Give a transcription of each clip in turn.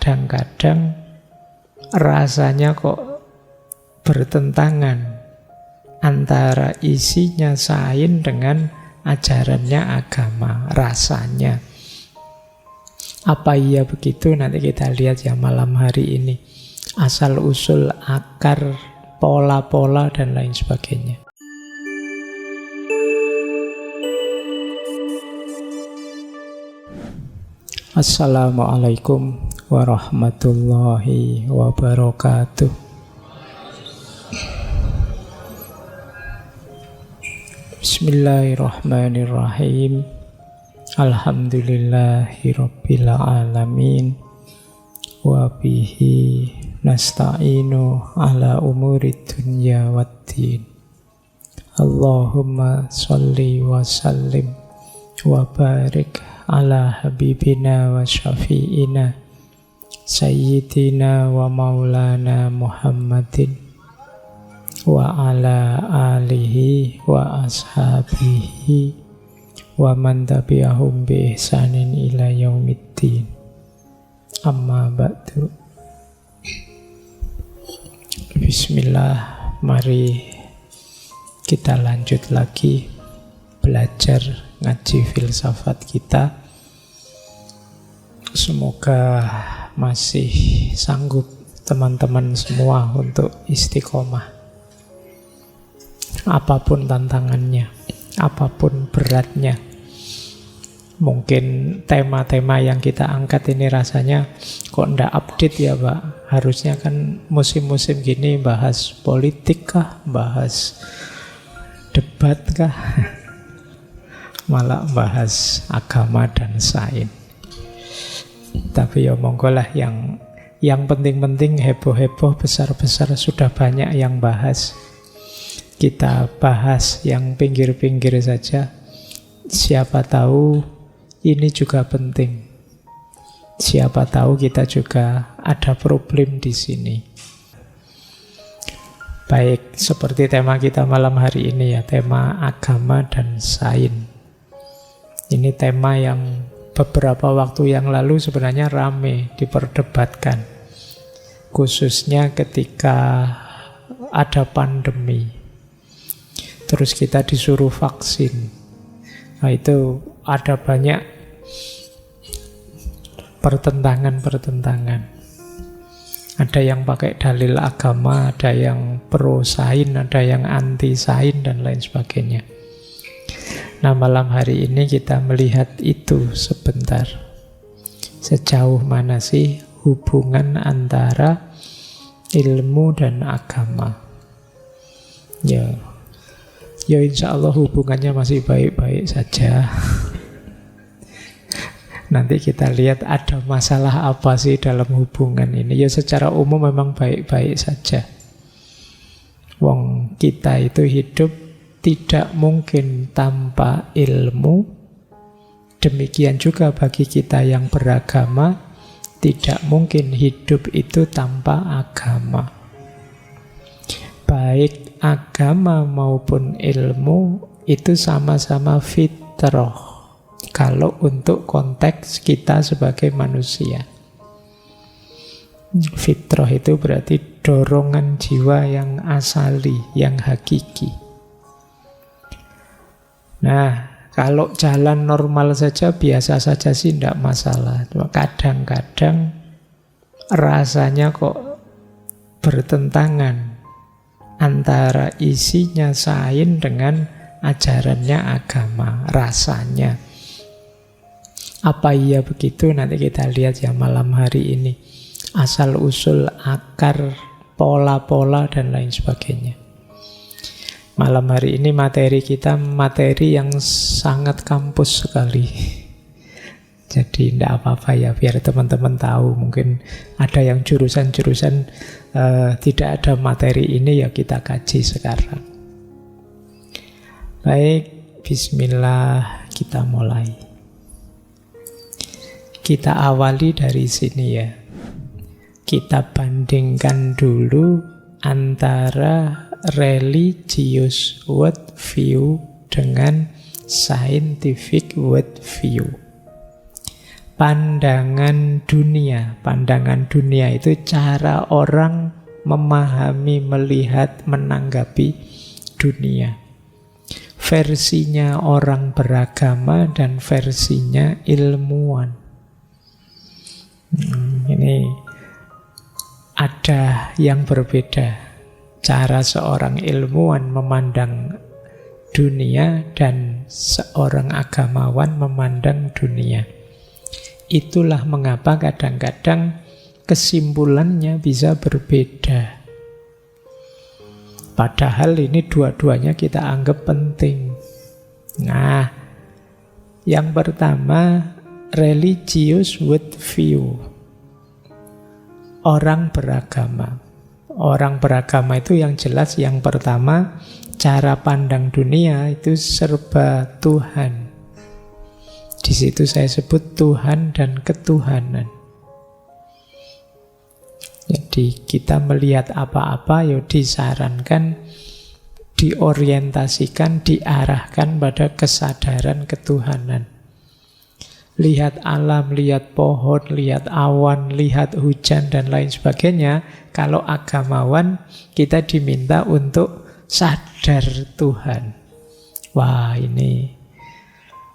kadang-kadang rasanya kok bertentangan antara isinya sains dengan ajarannya agama, rasanya. Apa iya begitu? Nanti kita lihat ya malam hari ini. Asal-usul, akar, pola-pola, dan lain sebagainya. Assalamualaikum warahmatullahi wabarakatuh. Bismillahirrahmanirrahim. Alhamdulillahirabbil alamin. Wa bihi nasta'inu ala umurid dunya waddin. Allahumma sholli wa sallim wa barik ala habibina wa syafi'ina sayyidina wa maulana Muhammadin wa ala alihi wa ashabihi wa man tabi'ahum bi ihsanin ila yaumiddin. Amma ba'du. Bismillah, mari kita lanjut lagi belajar ngaji filsafat kita. Semoga masih sanggup teman-teman semua untuk istiqomah. Apapun tantangannya, apapun beratnya. Mungkin tema-tema yang kita angkat ini rasanya kok ndak update ya Pak. Harusnya kan musim-musim gini bahas politik kah, bahas debat kah, malah bahas agama dan sains. Tapi ya monggo lah, yang penting-penting, heboh-heboh, besar-besar sudah banyak yang bahas. Kita bahas yang pinggir-pinggir saja. Siapa tahu ini juga penting. Siapa tahu kita juga ada problem di sini. Baik, seperti tema kita malam hari ini ya, tema agama dan sains. Ini tema yang beberapa waktu yang lalu sebenarnya rame diperdebatkan. Khususnya ketika ada pandemi. Terus kita disuruh vaksin. Nah itu ada banyak pertentangan-pertentangan. Ada yang pakai dalil agama, ada yang pro sains, ada yang anti sains, dan lain sebagainya. Nah, malam hari ini kita melihat itu sebentar. Sejauh mana sih hubungan antara ilmu dan agama? Ya insya Allah hubungannya masih baik-baik saja. Nanti kita lihat ada masalah apa sih dalam hubungan ini. Ya secara umum memang baik-baik saja. Wong kita itu hidup tidak mungkin tanpa ilmu. Demikian juga bagi kita yang beragama, tidak mungkin hidup itu tanpa agama. Baik agama maupun ilmu itu sama-sama fitrah, kalau untuk konteks kita sebagai manusia. Fitrah itu berarti dorongan jiwa yang asali, yang hakiki. Nah, kalau jalan normal saja, biasa saja sih tidak masalah. Kadang-kadang rasanya kok bertentangan antara isinya sains dengan ajarannya agama, rasanya. Apa iya begitu? Nanti kita lihat ya malam hari ini. Asal-usul, akar, pola-pola, dan lain sebagainya. Malam hari ini materi kita materi yang sangat kampus sekali. Jadi tidak apa-apa ya, biar teman-teman tahu. Mungkin ada yang jurusan-jurusan tidak ada materi ini, ya kita kaji sekarang. Baik, bismillah, kita mulai. Kita awali dari sini ya. Kita bandingkan dulu antara religious world view dengan scientific world view. pandangan dunia. Pandangan dunia itu cara orang memahami, melihat, menanggapi dunia. Versinya orang beragama dan versinya ilmuwan. Ini ada yang berbeda. Cara seorang ilmuwan memandang dunia dan seorang agamawan memandang dunia. Itulah mengapa kadang-kadang kesimpulannya bisa berbeda. Padahal ini dua-duanya kita anggap penting. Nah, yang pertama, religious worldview. Orang beragama. Orang beragama itu yang jelas yang pertama, cara pandang dunia itu serba Tuhan. Di situ saya sebut Tuhan dan ketuhanan. Jadi kita melihat apa-apa ya disarankan, diorientasikan, diarahkan pada kesadaran ketuhanan. Lihat alam, lihat pohon, lihat awan, lihat hujan, dan lain sebagainya. Kalau agamawan, kita diminta untuk sadar Tuhan. Wah, ini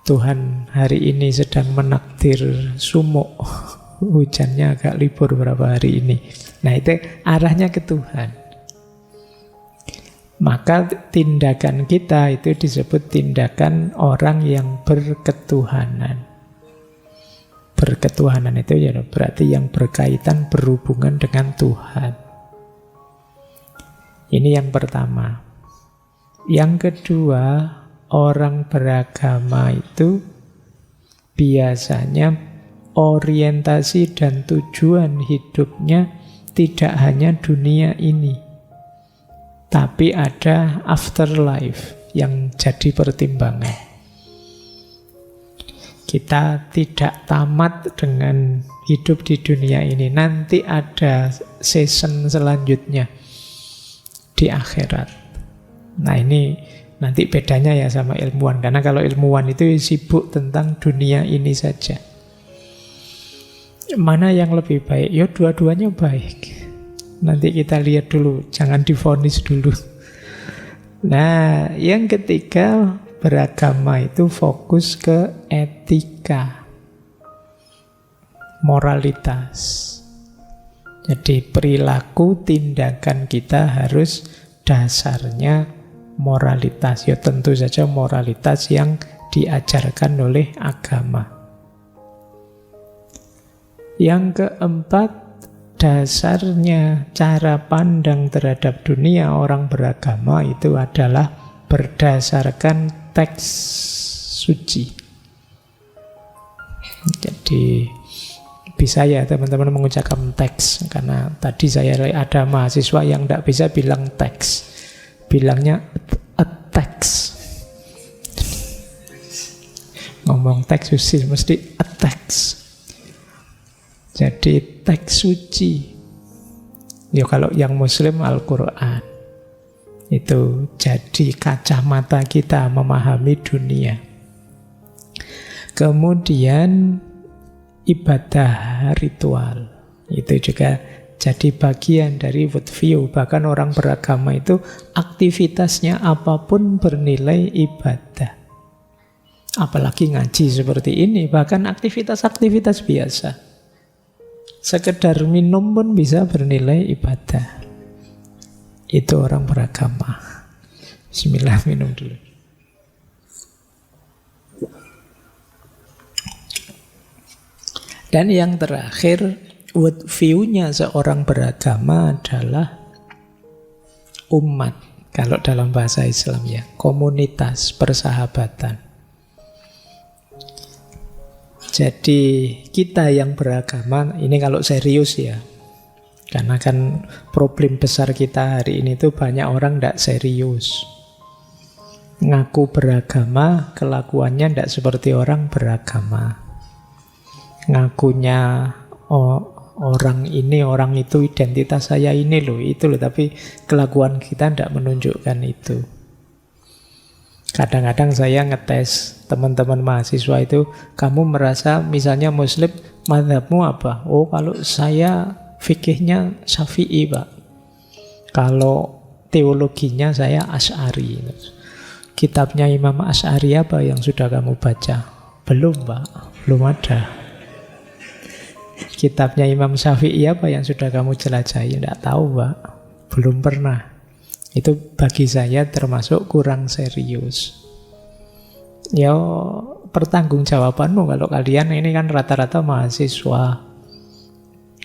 Tuhan hari ini sedang menakdir sumuk. Hujannya agak libur beberapa hari ini. Nah, itu arahnya ke Tuhan. Maka tindakan kita itu disebut tindakan orang yang berketuhanan. Berketuhanan itu ya berarti yang berkaitan, berhubungan dengan Tuhan. Ini yang pertama. Yang kedua, orang beragama itu biasanya orientasi dan tujuan hidupnya tidak hanya dunia ini, tapi ada afterlife yang jadi pertimbangan. Kita tidak tamat dengan hidup di dunia ini. Nanti ada season selanjutnya di akhirat. Nah, ini nanti bedanya ya sama ilmuwan. Karena kalau ilmuwan itu sibuk tentang dunia ini saja. Mana yang lebih baik? Ya dua-duanya baik. Nanti kita lihat dulu. Jangan divonis dulu. Nah, yang ketiga, beragama itu fokus ke etika, moralitas. Jadi perilaku tindakan kita harus dasarnya moralitas. Ya tentu saja moralitas yang diajarkan oleh agama. Yang keempat, dasarnya cara pandang terhadap dunia orang beragama itu adalah berdasarkan teks suci. Jadi bisa ya teman-teman mengucapkan teks. Karena tadi saya ada mahasiswa yang tidak bisa bilang teks, bilangnya a text. Ngomong teks suci mesti a text. Jadi teks suci. Ya kalau yang Muslim Al-Quran. Itu jadi kacamata kita memahami dunia. Kemudian ibadah ritual. Itu juga jadi bagian dari worldview. Bahkan orang beragama itu aktivitasnya apapun bernilai ibadah. Apalagi ngaji seperti ini. Bahkan aktivitas-aktivitas biasa. Sekedar minum pun bisa bernilai ibadah. Itu orang beragama. Bismillah, minum dulu. Dan yang terakhir, worldview-nya seorang beragama adalah umat. Kalau dalam bahasa Islam ya, komunitas, persahabatan. Jadi kita yang beragama, ini kalau serius ya, karena kan problem besar kita hari ini tuh banyak orang tidak serius. Ngaku beragama, kelakuannya tidak seperti orang beragama. Ngakunya orang ini, orang itu, identitas saya ini loh, itu loh. Tapi kelakuan kita tidak menunjukkan itu. Kadang-kadang saya ngetes teman-teman mahasiswa itu, kamu merasa misalnya Muslim, mazhabmu apa? Oh, kalau saya fikihnya Syafi'i, Pak. Kalau teologinya saya Asy'ari. Kitabnya Imam Asy'ari apa yang sudah kamu baca? Belum, Pak. Belum ada. Kitabnya Imam Syafi'i apa yang sudah kamu jelajahi? Tidak tahu, Pak. Belum pernah. Itu bagi saya termasuk kurang serius. Ya, pertanggungjawabanmu kalau kalian ini kan rata-rata mahasiswa.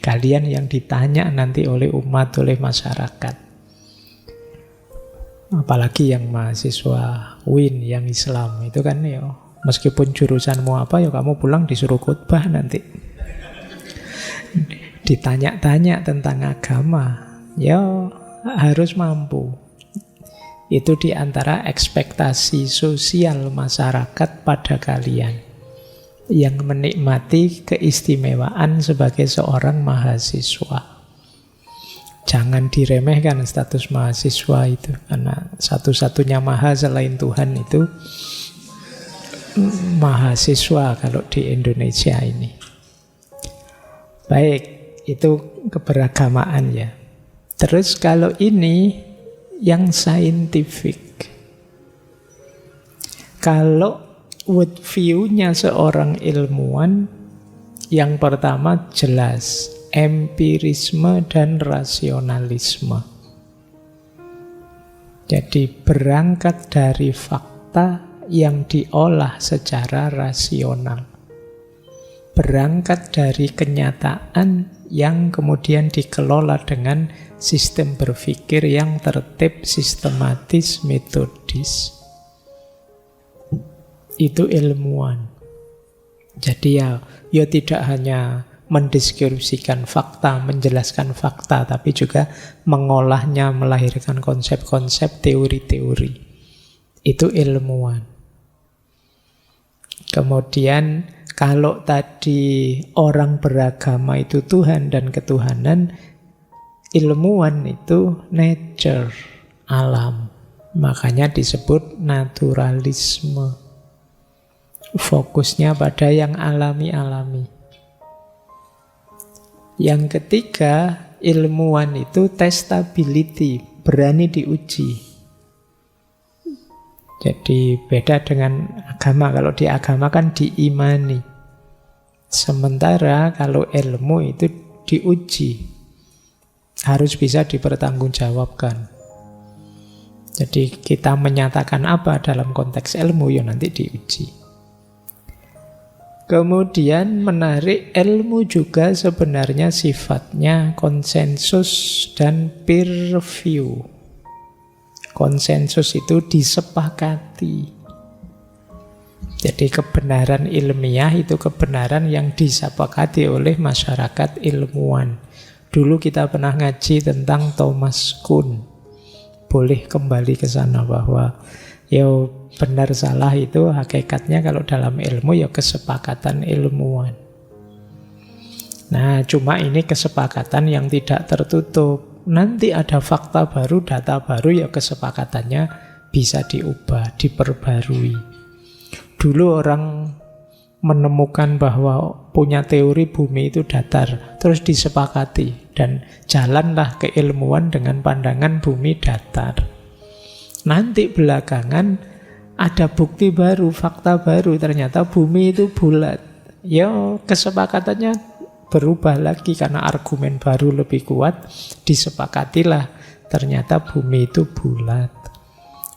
Kalian yang ditanya nanti oleh umat, oleh masyarakat. Apalagi yang mahasiswa UIN, yang Islam. Itu kan ya, meskipun jurusanmu apa, ya kamu pulang disuruh khutbah nanti. Ditanya-tanya tentang agama. Ya, harus mampu. Itu diantara ekspektasi sosial masyarakat pada kalian yang menikmati keistimewaan sebagai seorang mahasiswa. Jangan diremehkan status mahasiswa itu, karena satu-satunya maha selain Tuhan itu mahasiswa kalau di Indonesia ini. Baik, itu keberagamaan ya. Terus kalau ini yang saintifik. Kalau worldview-nya seorang ilmuwan, yang pertama jelas, empirisme dan rasionalisme. Jadi berangkat dari fakta yang diolah secara rasional. Berangkat dari kenyataan yang kemudian dikelola dengan sistem berpikir yang tertib, sistematis, metodis. Itu ilmuwan. Jadi ya tidak hanya mendeskripsikan fakta, menjelaskan fakta, tapi juga mengolahnya, melahirkan konsep-konsep, teori-teori. Itu ilmuwan. Kemudian kalau tadi orang beragama itu Tuhan dan ketuhanan, ilmuwan itu nature, alam. Makanya disebut naturalisme. Fokusnya pada yang alami-alami. Yang ketiga, ilmuwan itu testability, berani diuji. Jadi beda dengan agama. Kalau di agama kan diimani. Sementara kalau ilmu itu diuji. Harus bisa dipertanggungjawabkan. Jadi kita menyatakan apa dalam konteks ilmu, ya nanti diuji. Kemudian menarik, ilmu juga sebenarnya sifatnya konsensus dan peer review. Konsensus itu disepakati. Jadi kebenaran ilmiah itu kebenaran yang disepakati oleh masyarakat ilmuwan. Dulu kita pernah ngaji tentang Thomas Kuhn. Boleh kembali ke sana bahwa ya benar salah itu hakikatnya kalau dalam ilmu ya kesepakatan ilmuwan. Nah, cuma ini kesepakatan yang tidak tertutup. Nanti ada fakta baru, data baru, ya kesepakatannya bisa diubah, diperbarui. Dulu orang menemukan bahwa punya teori bumi itu datar, terus disepakati, dan jalanlah keilmuan dengan pandangan bumi datar. Nanti belakangan ada bukti baru, fakta baru, ternyata bumi itu bulat. Ya kesepakatannya berubah lagi karena argumen baru lebih kuat, disepakatilah ternyata bumi itu bulat.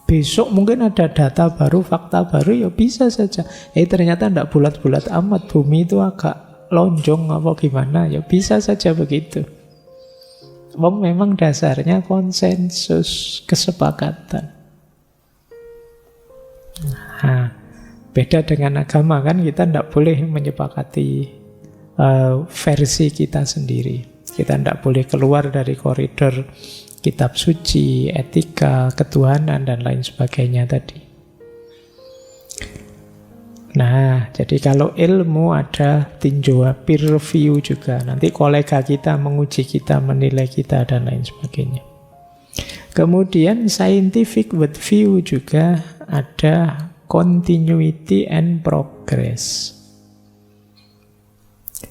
Besok mungkin ada data baru, fakta baru, ya bisa saja. Ternyata tidak bulat-bulat amat, bumi itu agak lonjong apa gimana, ya bisa saja begitu. Memang dasarnya konsensus, kesepakatan. Nah, beda dengan agama kan, kita tidak boleh menyepakati versi kita sendiri. Kita tidak boleh keluar dari koridor kitab suci, etika, ketuhanan, dan lain sebagainya tadi. Nah, jadi kalau ilmu ada tinjau peer review juga. Nanti kolega kita menguji kita, menilai kita, dan lain sebagainya. Kemudian scientific worldview juga ada continuity and progress.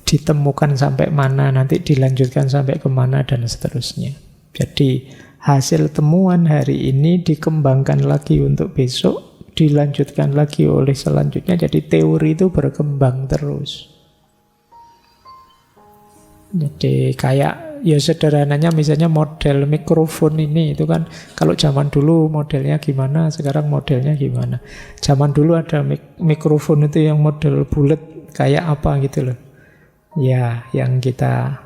Ditemukan sampai mana, nanti dilanjutkan sampai kemana, dan seterusnya. Jadi hasil temuan hari ini dikembangkan lagi untuk besok, dilanjutkan lagi oleh selanjutnya. Jadi teori itu berkembang terus. Jadi kayak ya sederhananya misalnya model mikrofon ini itu kan kalau zaman dulu modelnya gimana, sekarang modelnya gimana. Zaman dulu ada mikrofon itu yang model bulat kayak apa gitu loh. Ya, yang kita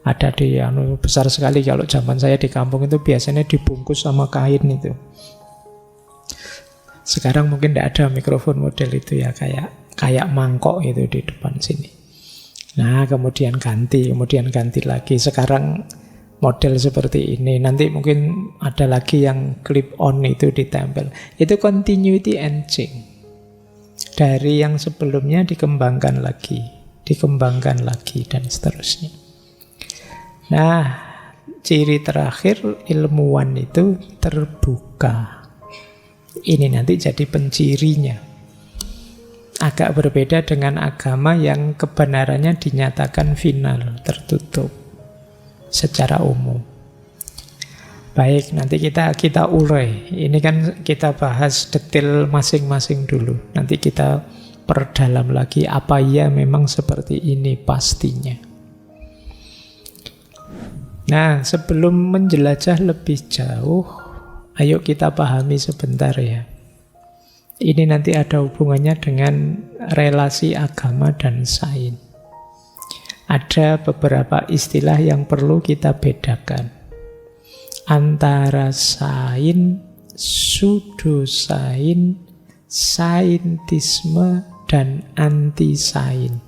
ada di besar sekali kalau zaman saya di kampung itu biasanya dibungkus sama kain itu. Sekarang mungkin tidak ada mikrofon model itu ya, kayak mangkok itu di depan sini. Nah, kemudian ganti lagi. Sekarang model seperti ini. Nanti mungkin ada lagi yang clip on itu ditempel. Itu continuity and change. Dari yang sebelumnya dikembangkan lagi, dan seterusnya. Nah, ciri terakhir ilmuwan itu terbuka. Ini nanti jadi pencirinya. Agak berbeda dengan agama yang kebenarannya dinyatakan final, tertutup secara umum. Baik, nanti kita urai. Ini kan kita bahas detail masing-masing dulu. Nanti kita perdalam lagi apa ya memang seperti ini pastinya. Nah, sebelum menjelajah lebih jauh, ayo kita pahami sebentar ya. Ini nanti ada hubungannya dengan relasi agama dan sains. Ada beberapa istilah yang perlu kita bedakan antara sains, pseudosains, saintisme, dan anti-sains.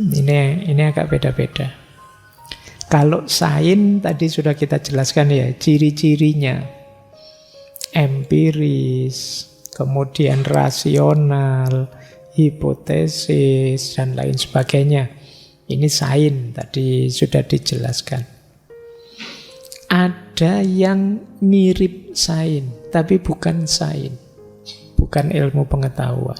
Ini agak beda-beda. Kalau sains tadi sudah kita jelaskan ya, ciri-cirinya. Empiris, kemudian rasional, hipotesis, dan lain sebagainya. Ini sains, tadi sudah dijelaskan. Ada yang mirip sains, tapi bukan sains, bukan ilmu pengetahuan.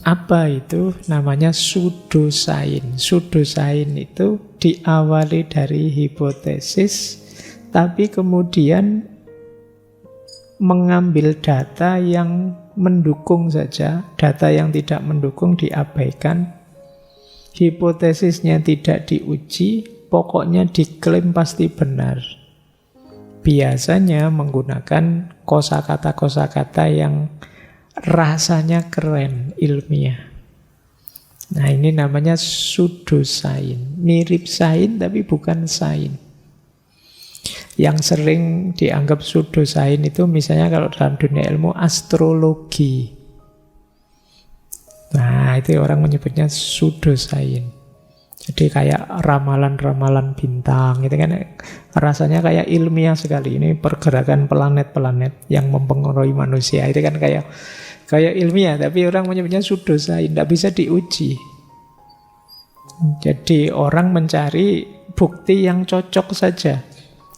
Apa itu? Namanya pseudosains. Pseudosains itu diawali dari hipotesis, tapi kemudian mengambil data yang mendukung saja, data yang tidak mendukung diabaikan, hipotesisnya tidak diuji, pokoknya diklaim pasti benar. Biasanya menggunakan kosakata-kosakata yang rasanya keren, ilmiah. Nah, ini namanya pseudosains, mirip sains tapi bukan sains. Yang sering dianggap pseudosains itu misalnya kalau dalam dunia ilmu astrologi. Nah, itu orang menyebutnya pseudosains. Jadi kayak ramalan-ramalan bintang, itu kan rasanya kayak ilmiah sekali. Ini pergerakan planet-planet yang mempengaruhi manusia. Itu kan kayak ilmiah, tapi orang menyebutnya pseudosains, tidak bisa diuji. Jadi orang mencari bukti yang cocok saja.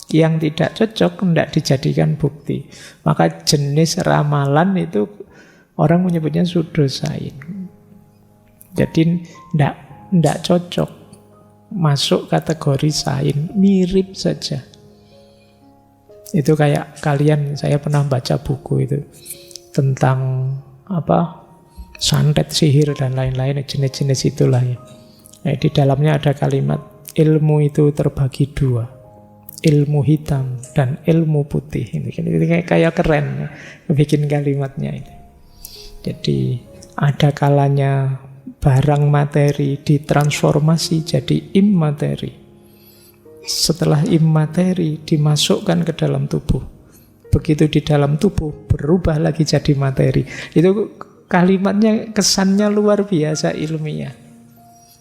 Yang tidak cocok tidak dijadikan bukti. Maka jenis ramalan itu orang menyebutnya pseudosains. Jadi tidak cocok masuk kategori sains, mirip saja. Itu kayak kalian, saya pernah baca buku itu tentang santet, sihir dan lain-lain, jenis-jenis itulah ya. Nah, di dalamnya ada kalimat ilmu itu terbagi dua, ilmu hitam dan ilmu putih. Ini kayak keren bikin kalimatnya ini. Jadi ada kalanya barang materi ditransformasi jadi immateri. Setelah immateri dimasukkan ke dalam tubuh. Begitu di dalam tubuh berubah lagi jadi materi. Itu kalimatnya kesannya luar biasa ilmiah.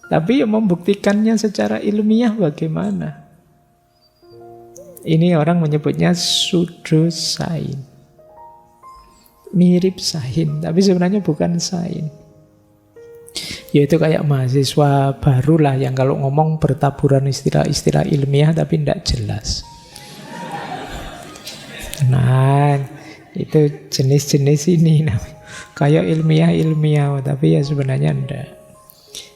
Tapi yang membuktikannya secara ilmiah bagaimana? Ini orang menyebutnya pseudosains. Mirip sains, tapi sebenarnya bukan sains. Yaitu kayak mahasiswa barulah yang kalau ngomong bertaburan istilah-istilah ilmiah tapi tidak jelas. Nah, itu jenis-jenis ini namanya. Kayak ilmiah, tapi ya sebenarnya enggak.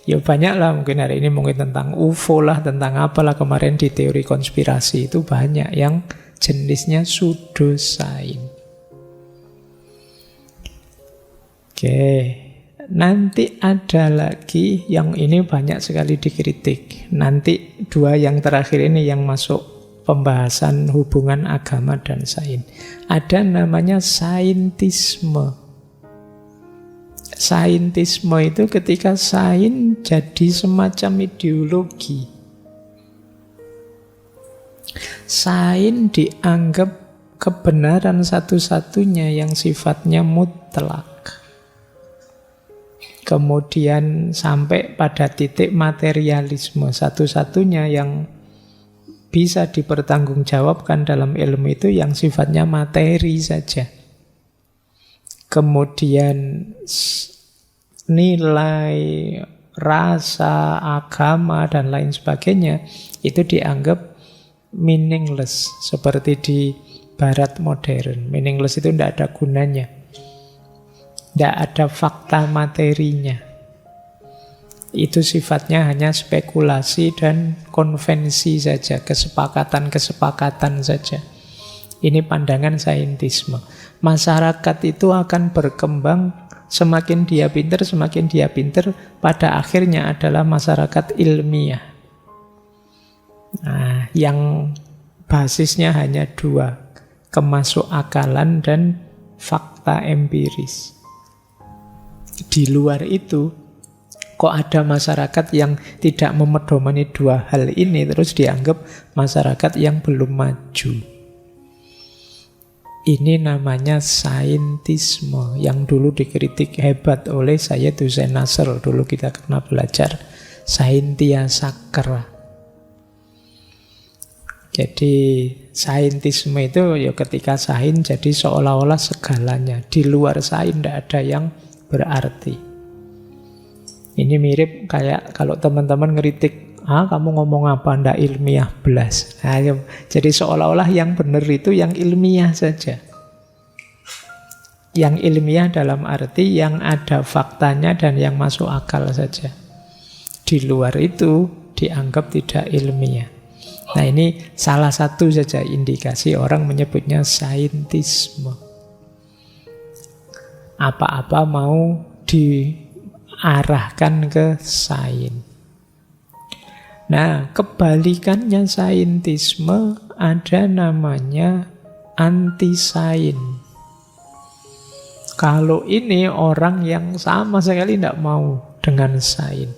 Ya banyak lah, mungkin hari ini mungkin tentang UFO lah, tentang apalah, kemarin di teori konspirasi itu banyak yang jenisnya pseudosains. Oke, nanti ada lagi yang ini banyak sekali dikritik. Nanti dua yang terakhir ini yang masuk pembahasan hubungan agama dan sains. Ada namanya saintisme. Saintisme itu ketika sains jadi semacam ideologi. Sains dianggap kebenaran satu-satunya yang sifatnya mutlak. Kemudian sampai pada titik materialisme, satu-satunya yang bisa dipertanggungjawabkan dalam ilmu itu yang sifatnya materi saja. Kemudian nilai, rasa, agama, dan lain sebagainya itu dianggap meaningless, seperti di barat modern. Meaningless itu tidak ada gunanya, tidak ada fakta materinya. Itu sifatnya hanya spekulasi dan konvensi saja, kesepakatan-kesepakatan saja. Ini pandangan saintisme. Masyarakat itu akan berkembang, semakin dia pinter, pada akhirnya adalah masyarakat ilmiah. Nah, yang basisnya hanya dua, kemasuk akalan dan fakta empiris. Di luar itu, kok ada masyarakat yang tidak memedomani dua hal ini, terus dianggap masyarakat yang belum maju. Ini namanya saintisme yang dulu dikritik hebat oleh Sayyid Hussein Nasr. Dulu kita pernah belajar Saintia Sacra. Jadi saintisme itu ya ketika sains jadi seolah-olah segalanya. Di luar sains tidak ada yang berarti. Ini mirip kayak kalau teman-teman ngeritik, kamu ngomong apa, ndak ilmiah belas. Nah, jadi seolah-olah yang benar itu yang ilmiah saja. Yang ilmiah dalam arti yang ada faktanya dan yang masuk akal saja. Di luar itu dianggap tidak ilmiah. Nah, ini salah satu saja indikasi orang menyebutnya saintisme. Apa-apa mau diarahkan ke sains. Nah, kebalikannya saintisme ada namanya anti-sains. Kalau ini orang yang sama sekali tidak mau dengan sains.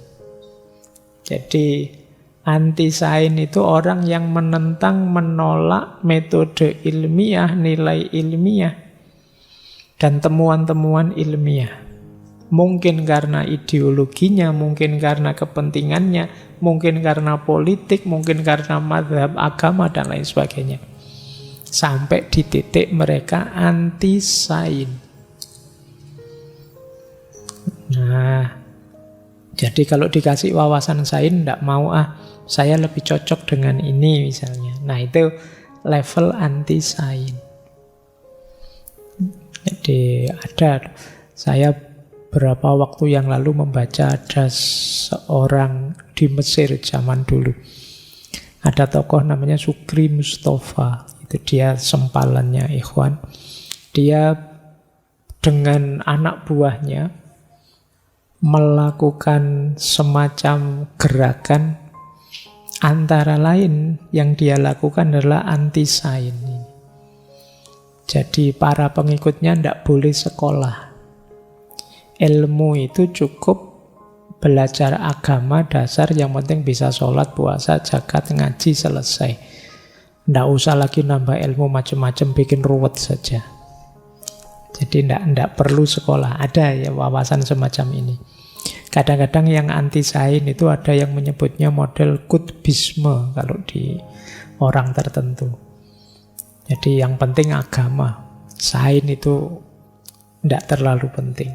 Jadi anti-sains itu orang yang menentang, menolak metode ilmiah, nilai ilmiah, dan temuan-temuan ilmiah. Mungkin karena ideologinya, mungkin karena kepentingannya, mungkin karena politik, mungkin karena mazhab agama, dan lain sebagainya. Sampai di titik mereka anti-sains. Nah, jadi kalau dikasih wawasan sains, tidak mau, saya lebih cocok dengan ini misalnya. Nah, itu level anti-sains. Jadi saya berapa waktu yang lalu membaca ada seorang di Mesir zaman dulu. Ada tokoh namanya Sukri Mustafa. Itu dia sempalannya Ikhwan. Dia dengan anak buahnya melakukan semacam gerakan, antara lain yang dia lakukan adalah anti-sains. Jadi para pengikutnya tidak boleh sekolah. Ilmu itu cukup belajar agama dasar, yang penting bisa sholat, puasa, zakat, ngaji, selesai. Tidak usah lagi nambah ilmu macam-macam, bikin ruwet saja. Jadi tidak perlu sekolah. Ada ya wawasan semacam ini. Kadang-kadang yang anti-sains itu ada yang menyebutnya model kutbisme kalau di orang tertentu. Jadi yang penting agama, sains itu tidak terlalu penting.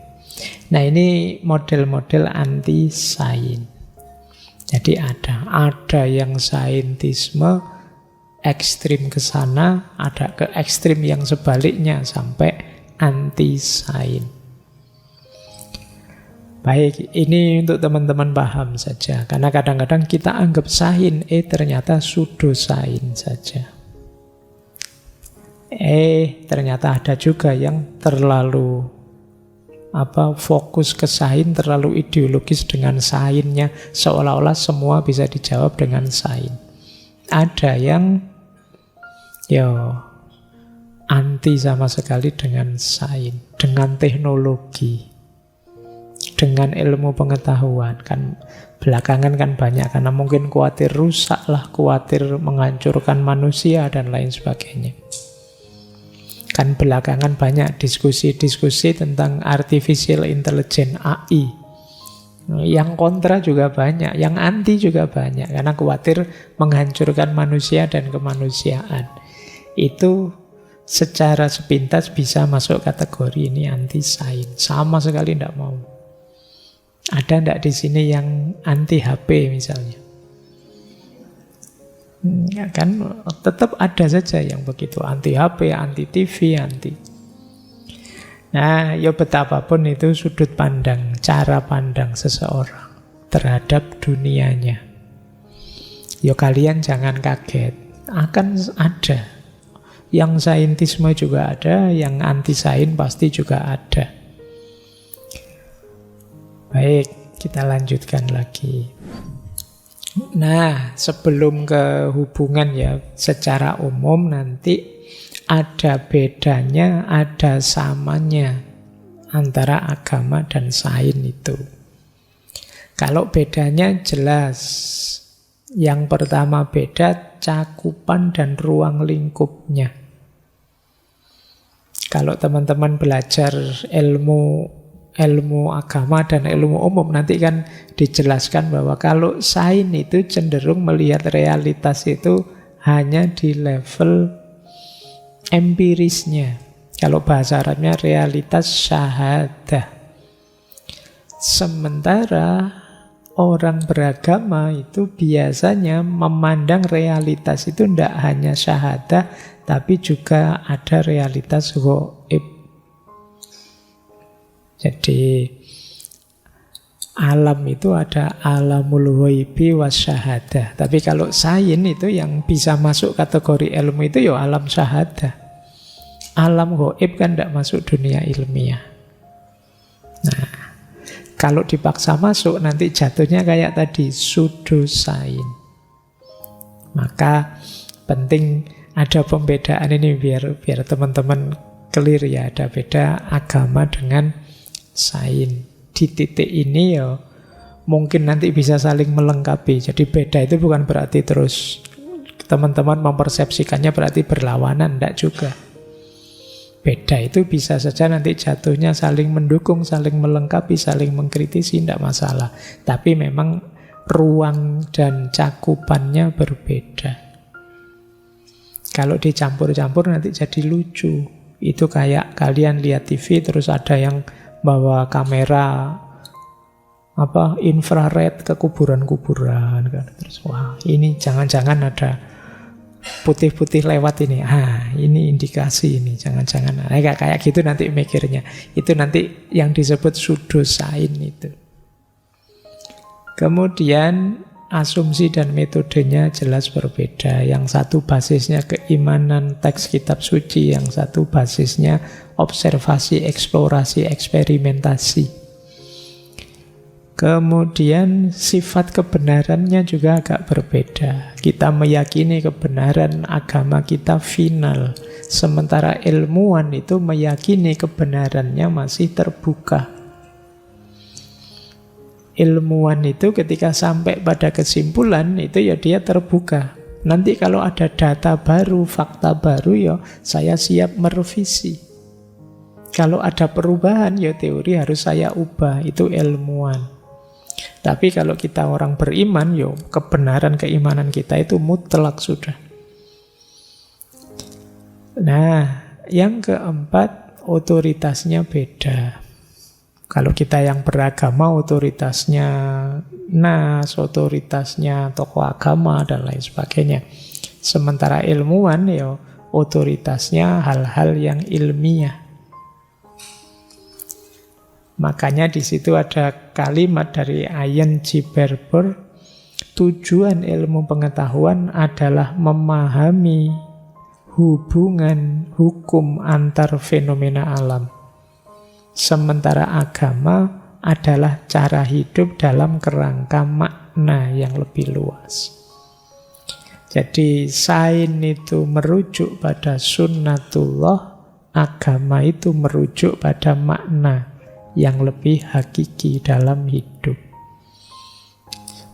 Nah, ini model-model anti-sains. Jadi ada yang saintisme ekstrim ke sana, ada ke ekstrim yang sebaliknya sampai anti-sains. Baik, ini untuk teman-teman paham saja. Karena kadang-kadang kita anggap sains, ternyata pseudosains saja. Ternyata ada juga yang terlalu fokus ke sains, terlalu ideologis dengan sainsnya, seolah-olah semua bisa dijawab dengan sains. Ada yang anti sama sekali dengan sains, dengan teknologi, dengan ilmu pengetahuan. Kan belakangan kan banyak, karena mungkin khawatir rusak lah, khawatir menghancurkan manusia dan lain sebagainya. Kan belakangan banyak diskusi-diskusi tentang artificial intelligence, AI. Yang kontra juga banyak, yang anti juga banyak, karena khawatir menghancurkan manusia dan kemanusiaan. Itu secara sepintas bisa masuk kategori ini anti sains. Sama sekali tidak mau. Ada enggak di sini yang anti HP misalnya? Kan tetap ada saja yang begitu, anti HP, anti TV, anti. Nah, betapapun itu sudut pandang, cara pandang seseorang terhadap dunianya. Kalian jangan kaget, akan ada. Yang saintisme juga ada, yang anti sains pasti juga ada. Baik, kita lanjutkan lagi. Nah, sebelum ke hubungan secara umum nanti ada bedanya, ada samanya antara agama dan sains itu. Kalau bedanya jelas. Yang pertama beda cakupan dan ruang lingkupnya. Kalau teman-teman belajar ilmu agama dan ilmu umum, nanti kan dijelaskan bahwa kalau sains itu cenderung melihat realitas itu hanya di level empirisnya. Kalau bahasa Arabnya realitas syahadah. Sementara orang beragama itu biasanya memandang realitas itu tidak hanya syahadah, tapi juga ada realitas ghaib. Jadi alam itu ada alamul ghaibi wasyahadah. Tapi kalau sains itu yang bisa masuk kategori ilmu itu alam syahadah. Alam ghaib kan tidak masuk dunia ilmiah. Nah, kalau dipaksa masuk nanti jatuhnya kayak tadi, pseudosains. Maka penting ada pembedaan ini biar teman-teman clear ya, ada beda agama dengan sains. Di titik ini mungkin nanti bisa saling melengkapi. Jadi beda itu bukan berarti terus teman-teman mempersepsikannya berarti berlawanan, tidak juga. Beda itu bisa saja nanti jatuhnya saling mendukung, saling melengkapi, saling mengkritisi, tidak masalah. Tapi memang ruang dan cakupannya berbeda. Kalau dicampur-campur nanti jadi lucu. Itu kayak kalian lihat TV terus ada yang bawa kamera infrared ke kuburan-kuburan kan. Terus wah, ini jangan-jangan ada putih-putih lewat ini. Ini indikasi ini, jangan-jangan. Kayak gitu nanti mikirnya. Itu nanti yang disebut pseudosains itu. Kemudian asumsi dan metodenya jelas berbeda. Yang satu basisnya keimanan teks kitab suci, yang satu basisnya observasi, eksplorasi, eksperimentasi. Kemudian sifat kebenarannya juga agak berbeda. Kita meyakini kebenaran agama kita final, sementara ilmuwan itu meyakini kebenarannya masih terbuka. Ilmuwan itu ketika sampai pada kesimpulan itu dia terbuka. Nanti kalau ada data baru, fakta baru saya siap merevisi. Kalau ada perubahan teori harus saya ubah, itu ilmuwan. Tapi kalau kita orang beriman, kebenaran keimanan kita itu mutlak sudah. Nah, yang keempat, otoritasnya beda. Kalau kita yang beragama, otoritasnya nas, otoritasnya tokoh agama, dan lain sebagainya. Sementara ilmuwan ya otoritasnya hal-hal yang ilmiah. Makanya di situ ada kalimat dari Ian G. Barbour, tujuan ilmu pengetahuan adalah memahami hubungan hukum antar fenomena alam. Sementara agama adalah cara hidup dalam kerangka makna yang lebih luas. Jadi sains itu merujuk pada sunnatullah, agama itu merujuk pada makna yang lebih hakiki dalam hidup.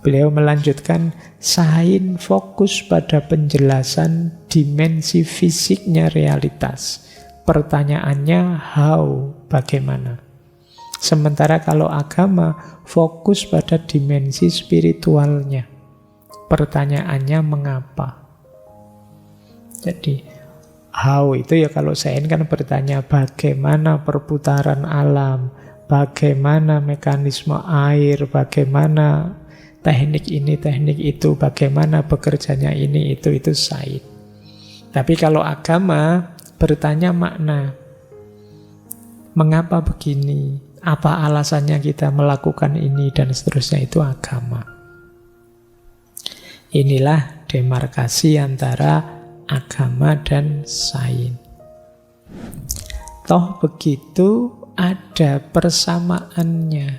Beliau melanjutkan, sains fokus pada penjelasan dimensi fisiknya realitas. Pertanyaannya how, bagaimana. Sementara kalau agama fokus pada dimensi spiritualnya. Pertanyaannya mengapa. Jadi how itu ya kalau sains kan bertanya bagaimana perputaran alam, bagaimana mekanisme air, bagaimana teknik ini, teknik itu, bagaimana bekerjanya ini, itu sains. Tapi kalau agama bertanya makna. Mengapa begini? Apa alasannya kita melakukan ini dan seterusnya, itu agama. Inilah demarkasi antara agama dan sains. Toh begitu ada persamaannya.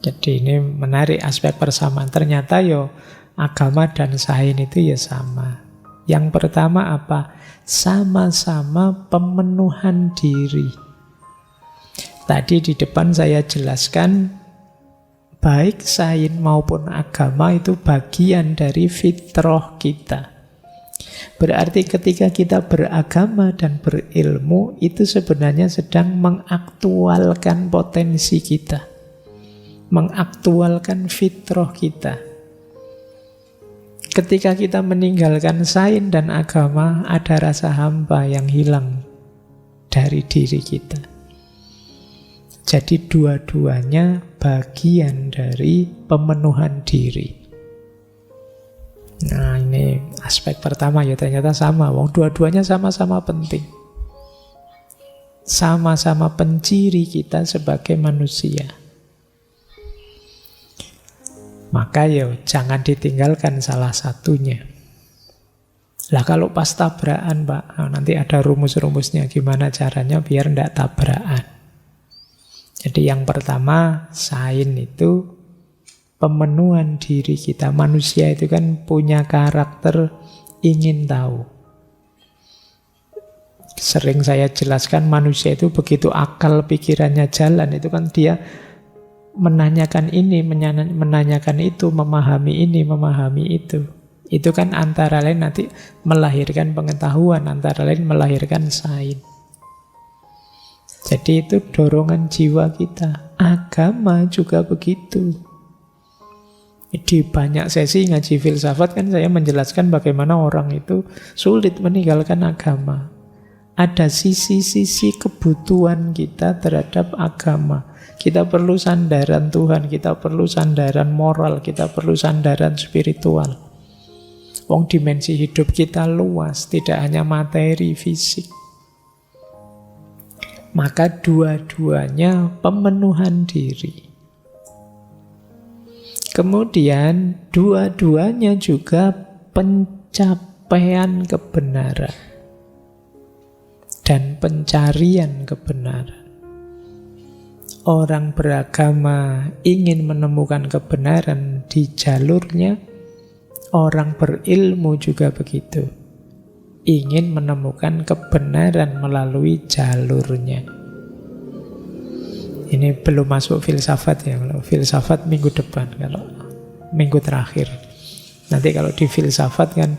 Jadi ini menarik aspek persamaan. Ternyata yo agama dan sains itu ya sama. Yang pertama apa? Sama-sama pemenuhan diri. Tadi di depan saya jelaskan, baik sains maupun agama itu bagian dari fitrah kita. Berarti ketika kita beragama dan berilmu, itu sebenarnya sedang mengaktualkan potensi kita. Mengaktualkan fitrah kita. Ketika kita meninggalkan sains dan agama, ada rasa hampa yang hilang dari diri kita. Jadi dua-duanya bagian dari pemenuhan diri. Nah ini aspek pertama ya, ternyata sama. Wong dua-duanya sama-sama penting. Sama-sama penciri kita sebagai manusia. Maka ya jangan ditinggalkan salah satunya. Lah kalau pas tabrakan Pak, nanti ada rumus-rumusnya gimana caranya biar tidak tabrakan. Jadi yang pertama, sains itu pemenuhan diri kita. Manusia itu kan punya karakter ingin tahu. Sering saya jelaskan manusia itu begitu akal pikirannya jalan, itu kan dia menanyakan ini, menanyakan itu, memahami ini, memahami itu. Itu kan antara lain nanti melahirkan pengetahuan, antara lain melahirkan sains. Jadi itu dorongan jiwa kita. Agama juga begitu. Di banyak sesi ngaji filsafat kan saya menjelaskan bagaimana orang itu sulit meninggalkan agama. Ada sisi-sisi kebutuhan kita terhadap agama. Kita perlu sandaran Tuhan, kita perlu sandaran moral, kita perlu sandaran spiritual. Wong dimensi hidup kita luas, tidak hanya materi, fisik. Maka dua-duanya pemenuhan diri. Kemudian dua-duanya juga pencapaian kebenaran dan pencarian kebenaran. Orang beragama ingin menemukan kebenaran di jalurnya, orang berilmu juga begitu. Ingin menemukan kebenaran melalui jalurnya. Ini belum masuk filsafat ya. Kalau filsafat minggu depan, kalau minggu terakhir. Nanti kalau di filsafat kan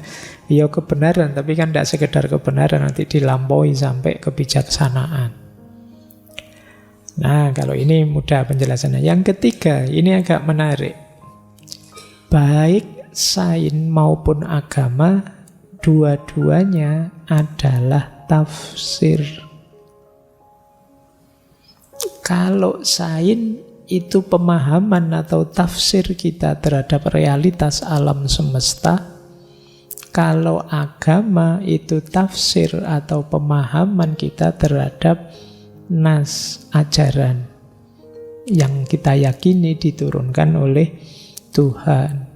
ya kebenaran, tapi kan tidak sekedar kebenaran, nanti dilampaui sampai kebijaksanaan. Nah, kalau ini mudah penjelasannya. Yang ketiga, ini agak menarik. Baik sains maupun agama, dua-duanya adalah tafsir. Kalau sains itu pemahaman atau tafsir kita terhadap realitas alam semesta. Kalau agama itu tafsir atau pemahaman kita terhadap nas, ajaran yang kita yakini diturunkan oleh Tuhan.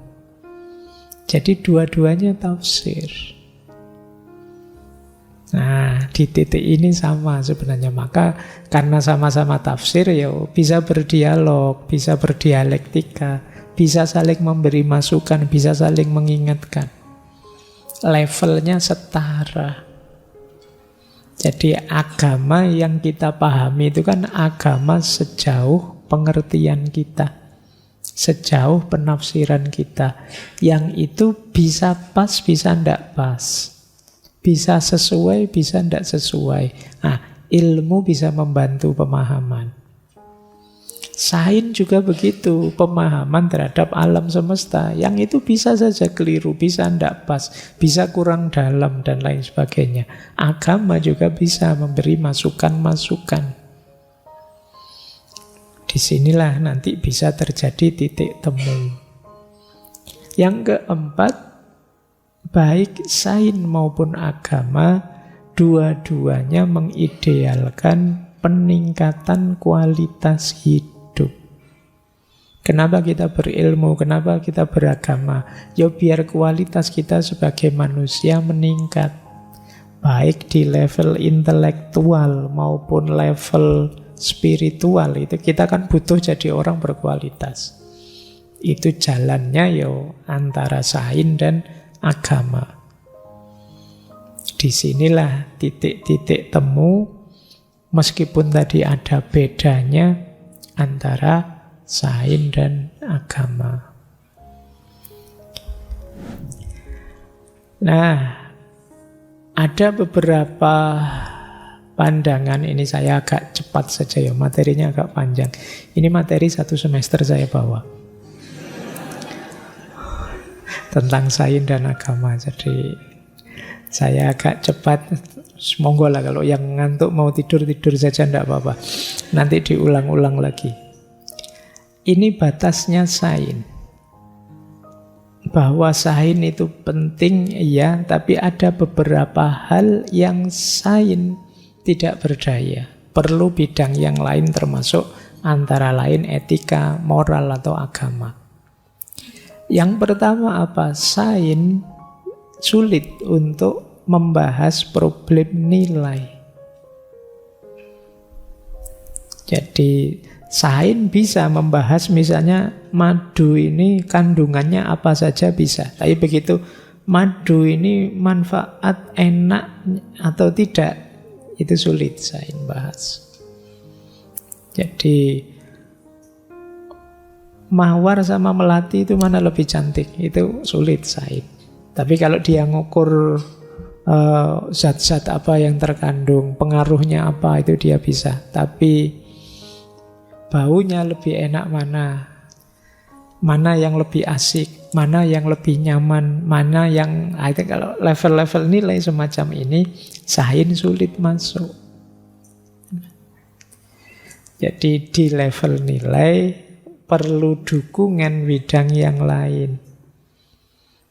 Jadi dua-duanya tafsir. Nah, di titik ini sama sebenarnya. Maka karena sama-sama tafsir, ya bisa berdialog, bisa berdialektika, bisa saling memberi masukan, bisa saling mengingatkan. Levelnya setara. Jadi agama yang kita pahami itu kan agama sejauh pengertian kita, sejauh penafsiran kita. Yang itu bisa pas, bisa ndak pas. Bisa sesuai, bisa ndak sesuai. Nah, ilmu bisa membantu pemahaman. Sains juga begitu, pemahaman terhadap alam semesta. Yang itu bisa saja keliru, bisa ndak pas, bisa kurang dalam, dan lain sebagainya. Agama juga bisa memberi masukan-masukan. Disinilah nanti bisa terjadi titik temu. Yang keempat, baik sains maupun agama, dua-duanya mengidealkan peningkatan kualitas hidup. Kenapa kita berilmu? Kenapa kita beragama? Ya biar kualitas kita sebagai manusia meningkat. Baik di level intelektual maupun level spiritual. Itu kita kan butuh jadi orang berkualitas. Itu jalannya ya antara sains dan agama. Disinilah titik-titik temu. Meskipun tadi ada bedanya antara sains dan agama. Nah, ada beberapa pandangan, ini saya agak cepat saja ya, materinya agak panjang. Ini materi 1 semester saya bawa tentang sains dan agama, jadi saya agak cepat. Monggo lah, kalau yang ngantuk mau tidur-tidur saja tidak apa-apa. Nanti diulang-ulang lagi. Ini batasnya sains. Bahwa sains itu penting, ya, tapi ada beberapa hal yang sains tidak berdaya. Perlu bidang yang lain, termasuk antara lain etika, moral, atau agama. Yang pertama apa? Sains sulit untuk membahas problem nilai. Jadi sains bisa membahas misalnya madu ini kandungannya apa saja bisa. Tapi begitu madu ini manfaat enak atau tidak, itu sulit sains bahas. Jadi mawar sama melati itu mana lebih cantik, itu sulit sains. Tapi kalau dia ngukur zat-zat apa yang terkandung, pengaruhnya apa, itu dia bisa. Tapi baunya lebih enak mana yang lebih asik, mana yang lebih nyaman, mana yang itu kalau level-level nilai semacam ini sains sulit masuk. Jadi di level nilai perlu dukungan bidang yang lain.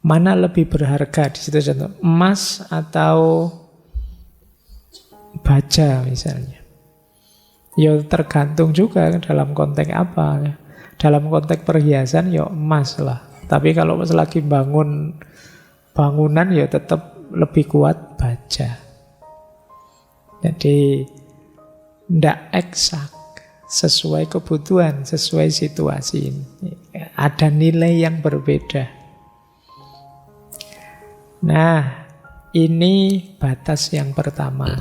Mana lebih berharga di situ, contoh emas atau baja misalnya. Ya tergantung juga dalam konteks apa. Dalam konteks perhiasan ya emas lah. Tapi kalau lagi bangun bangunan ya tetap lebih kuat baja. Jadi ndak eksak, sesuai kebutuhan, sesuai situasi. Ada nilai yang berbeda. Nah, ini batas yang pertama.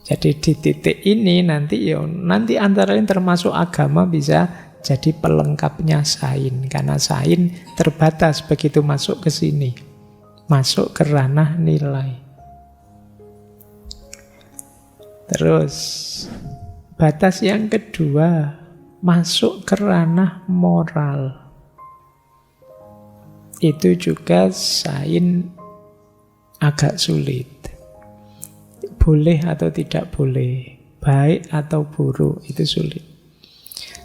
Jadi di titik ini nanti antara lain termasuk agama bisa jadi pelengkapnya sains, karena sains terbatas begitu masuk ke sini, masuk ke ranah nilai. Terus batas yang kedua masuk ke ranah moral. Itu juga sains agak sulit. Boleh atau tidak boleh, baik atau buruk, itu sulit.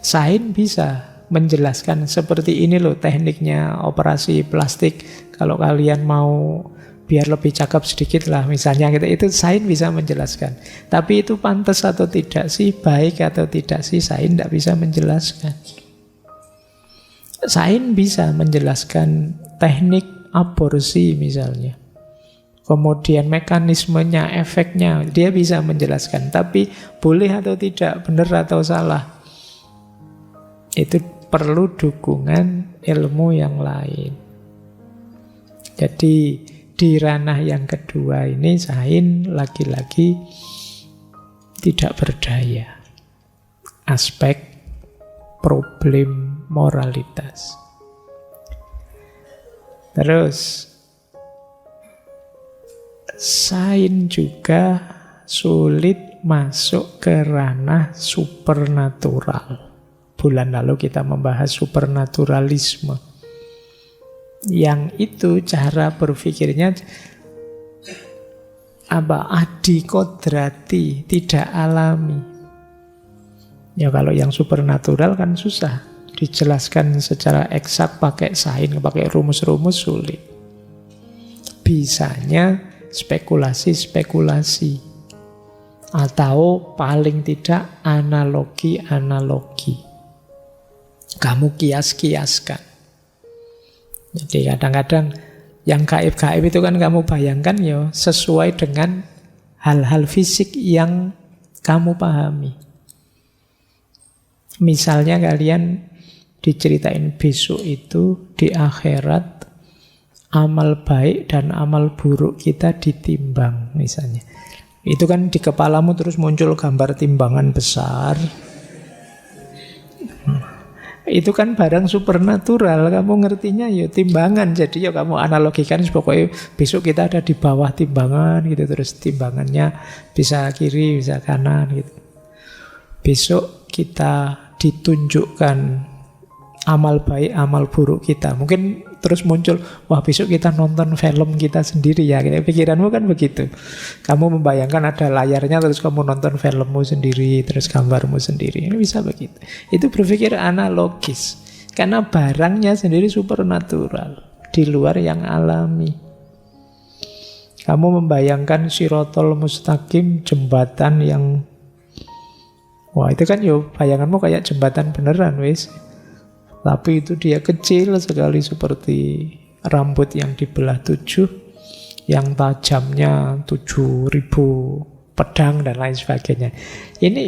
Sains bisa menjelaskan seperti ini loh tekniknya operasi plastik. Kalau kalian mau biar lebih cakep sedikit lah misalnya gitu, itu sains bisa menjelaskan. Tapi itu pantas atau tidak sih, baik atau tidak sih, sains tidak bisa menjelaskan. Sains bisa menjelaskan teknik aborsi misalnya, kemudian mekanismenya, efeknya, dia bisa menjelaskan. Tapi boleh atau tidak, benar atau salah, itu perlu dukungan ilmu yang lain. Jadi di ranah yang kedua ini sains lagi-lagi tidak berdaya. Aspek problem moralitas. Terus sains juga sulit masuk ke ranah supernatural. Bulan lalu kita membahas supernaturalisme. Yang itu cara berpikirnya adikodrati, tidak alami. Ya kalau yang supernatural kan susah dijelaskan secara eksak pakai sains, pakai rumus-rumus sulit. Bisanya spekulasi-spekulasi. Atau paling tidak analogi-analogi. Kamu kias-kiaskan. Jadi kadang-kadang yang gaib-gaib itu kan kamu bayangkan ya sesuai dengan hal-hal fisik yang kamu pahami. Misalnya kalian diceritain besok itu di akhirat amal baik dan amal buruk kita ditimbang misalnya. Itu kan di kepalamu terus muncul gambar timbangan besar. Itu kan barang supernatural, kamu ngertinya ya timbangan. Jadi ya kamu analogikan pokoknya besok kita ada di bawah timbangan gitu, terus timbangannya bisa kiri, bisa kanan gitu. Besok kita ditunjukkan amal baik, amal buruk kita. Mungkin terus muncul, wah besok kita nonton film kita sendiri ya. Pikiranmu kan begitu. Kamu membayangkan ada layarnya, terus kamu nonton filmmu sendiri, terus gambarmu sendiri. Ini bisa begitu. Itu berpikir analogis. Karena barangnya sendiri supernatural, di luar yang alami. Kamu membayangkan Sirotol Mustaqim, jembatan yang, wah itu kan yo bayanganmu kayak jembatan beneran wis. Tapi itu dia kecil sekali seperti rambut yang dibelah 7, yang tajamnya 7.000 pedang dan lain sebagainya. Ini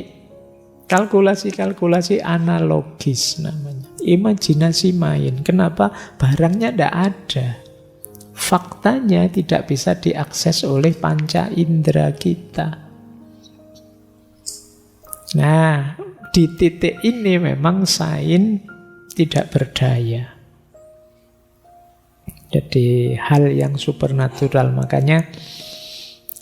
kalkulasi-kalkulasi analogis namanya. Imajinasi main. Kenapa? Barangnya tidak ada. Faktanya tidak bisa diakses oleh panca indera kita. Nah, di titik ini memang sains tidak berdaya. Jadi hal yang supernatural. Makanya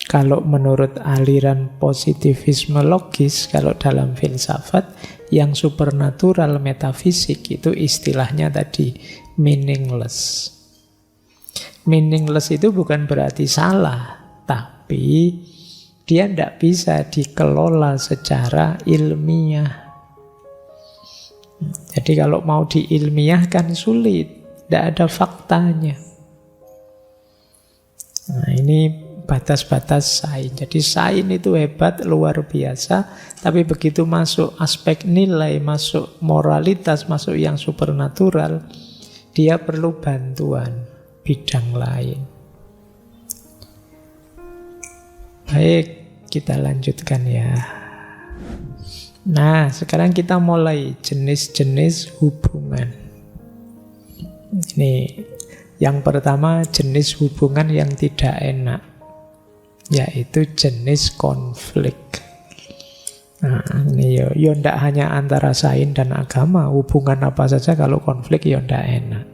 kalau menurut aliran positivisme logis, kalau dalam filsafat, yang supernatural metafisik itu istilahnya tadi meaningless. Meaningless itu bukan berarti salah, tapi dia tidak bisa dikelola secara ilmiah. Jadi kalau mau diilmiahkan sulit, tidak ada faktanya. Nah ini batas-batas sains. Jadi sains itu hebat, luar biasa, tapi begitu masuk aspek nilai, masuk moralitas, masuk yang supernatural, dia perlu bantuan bidang lain. Baik, kita lanjutkan ya. Nah, sekarang kita mulai jenis-jenis hubungan. Ini yang pertama, jenis hubungan yang tidak enak, yaitu jenis konflik. Nah, ini ya tidak hanya antara sains dan agama, hubungan apa saja kalau konflik ya tidak enak.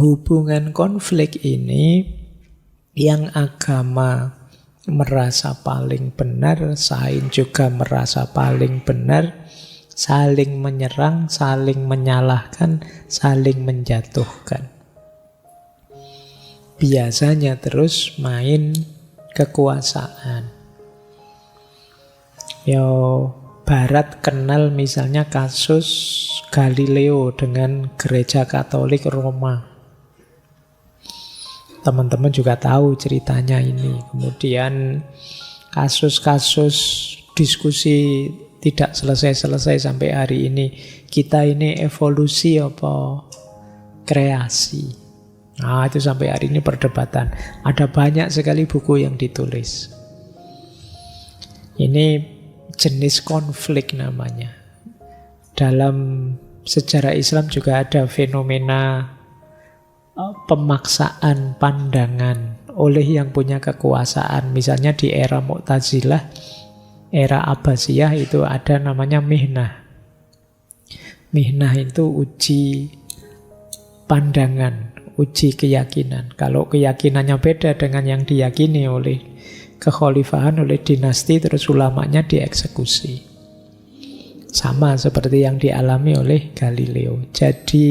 Hubungan konflik ini yang agama merasa paling benar, sains juga merasa paling benar, saling menyerang, saling menyalahkan, saling menjatuhkan. Biasanya terus main kekuasaan. Yo, Barat kenal misalnya kasus Galileo dengan gereja Katolik Roma. Teman-teman juga tahu ceritanya ini. Kemudian kasus-kasus diskusi tidak selesai-selesai sampai hari ini. Kita ini evolusi apa kreasi? Nah, itu sampai hari ini perdebatan. Ada banyak sekali buku yang ditulis. Ini jenis konflik namanya. Dalam sejarah Islam juga ada fenomena pemaksaan pandangan oleh yang punya kekuasaan. Misalnya di era Mu'tazilah, era Abbasiyah itu ada namanya mihnah. Mihnah itu uji pandangan, uji keyakinan. Kalau keyakinannya beda dengan yang diyakini oleh kekhalifahan, oleh dinasti, terus ulamanya dieksekusi. Sama seperti yang dialami oleh Galileo. Jadi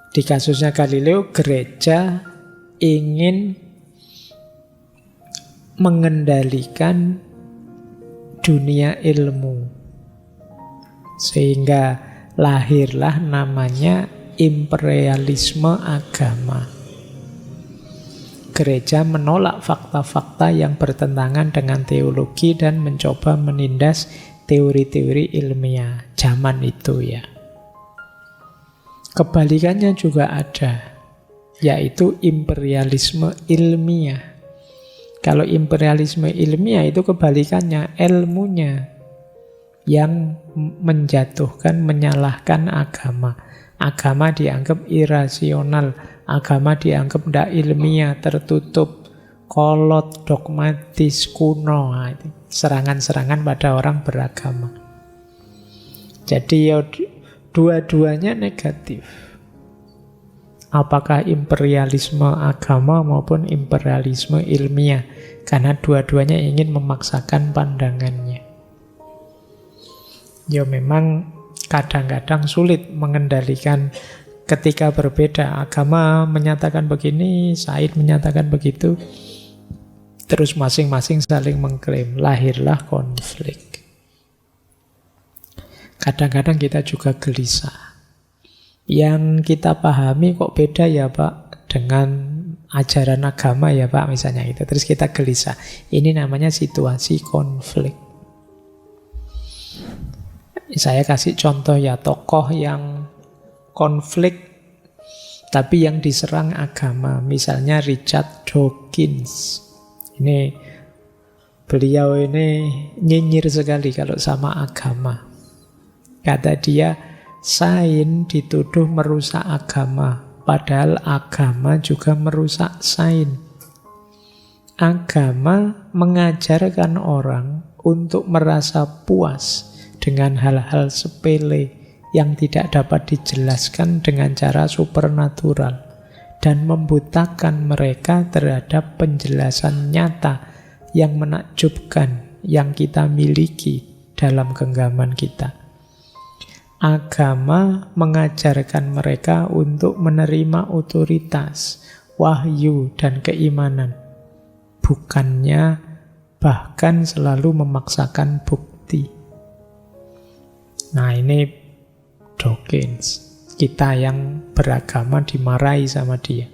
di kasusnya Galileo, gereja ingin mengendalikan dunia ilmu, sehingga lahirlah namanya imperialisme agama. Gereja menolak fakta-fakta yang bertentangan dengan teologi dan mencoba menindas teori-teori ilmiah zaman itu ya. Kebalikannya juga ada, yaitu imperialisme ilmiah. Kalau imperialisme ilmiah itu kebalikannya, ilmunya yang menjatuhkan, menyalahkan agama. Agama dianggap irasional, agama dianggap tidak ilmiah, tertutup, kolot, dogmatis, kuno. Nah, itu serangan-serangan pada orang beragama. Jadi ya dua-duanya negatif. Apakah imperialisme agama maupun imperialisme ilmiah, karena dua-duanya ingin memaksakan pandangannya. Ya memang kadang-kadang sulit mengendalikan ketika berbeda. Agama menyatakan begini, Said menyatakan begitu, terus masing-masing saling mengklaim. Lahirlah konflik. Kadang-kadang kita juga gelisah. Yang kita pahami kok beda ya Pak dengan ajaran agama ya Pak, misalnya itu. Terus kita gelisah. Ini namanya situasi konflik. Saya kasih contoh ya, tokoh yang konflik tapi yang diserang agama. Misalnya Richard Dawkins. Ini beliau ini nyinyir sekali kalau sama agama. Kata dia, sains dituduh merusak agama, padahal agama juga merusak sains. Agama mengajarkan orang untuk merasa puas dengan hal-hal sepele yang tidak dapat dijelaskan dengan cara supernatural dan membutakan mereka terhadap penjelasan nyata yang menakjubkan yang kita miliki dalam genggaman kita. Agama mengajarkan mereka untuk menerima otoritas, wahyu, dan keimanan, bukannya bahkan selalu memaksakan bukti. Nah ini Dawkins. Kita yang beragama dimarahi sama dia.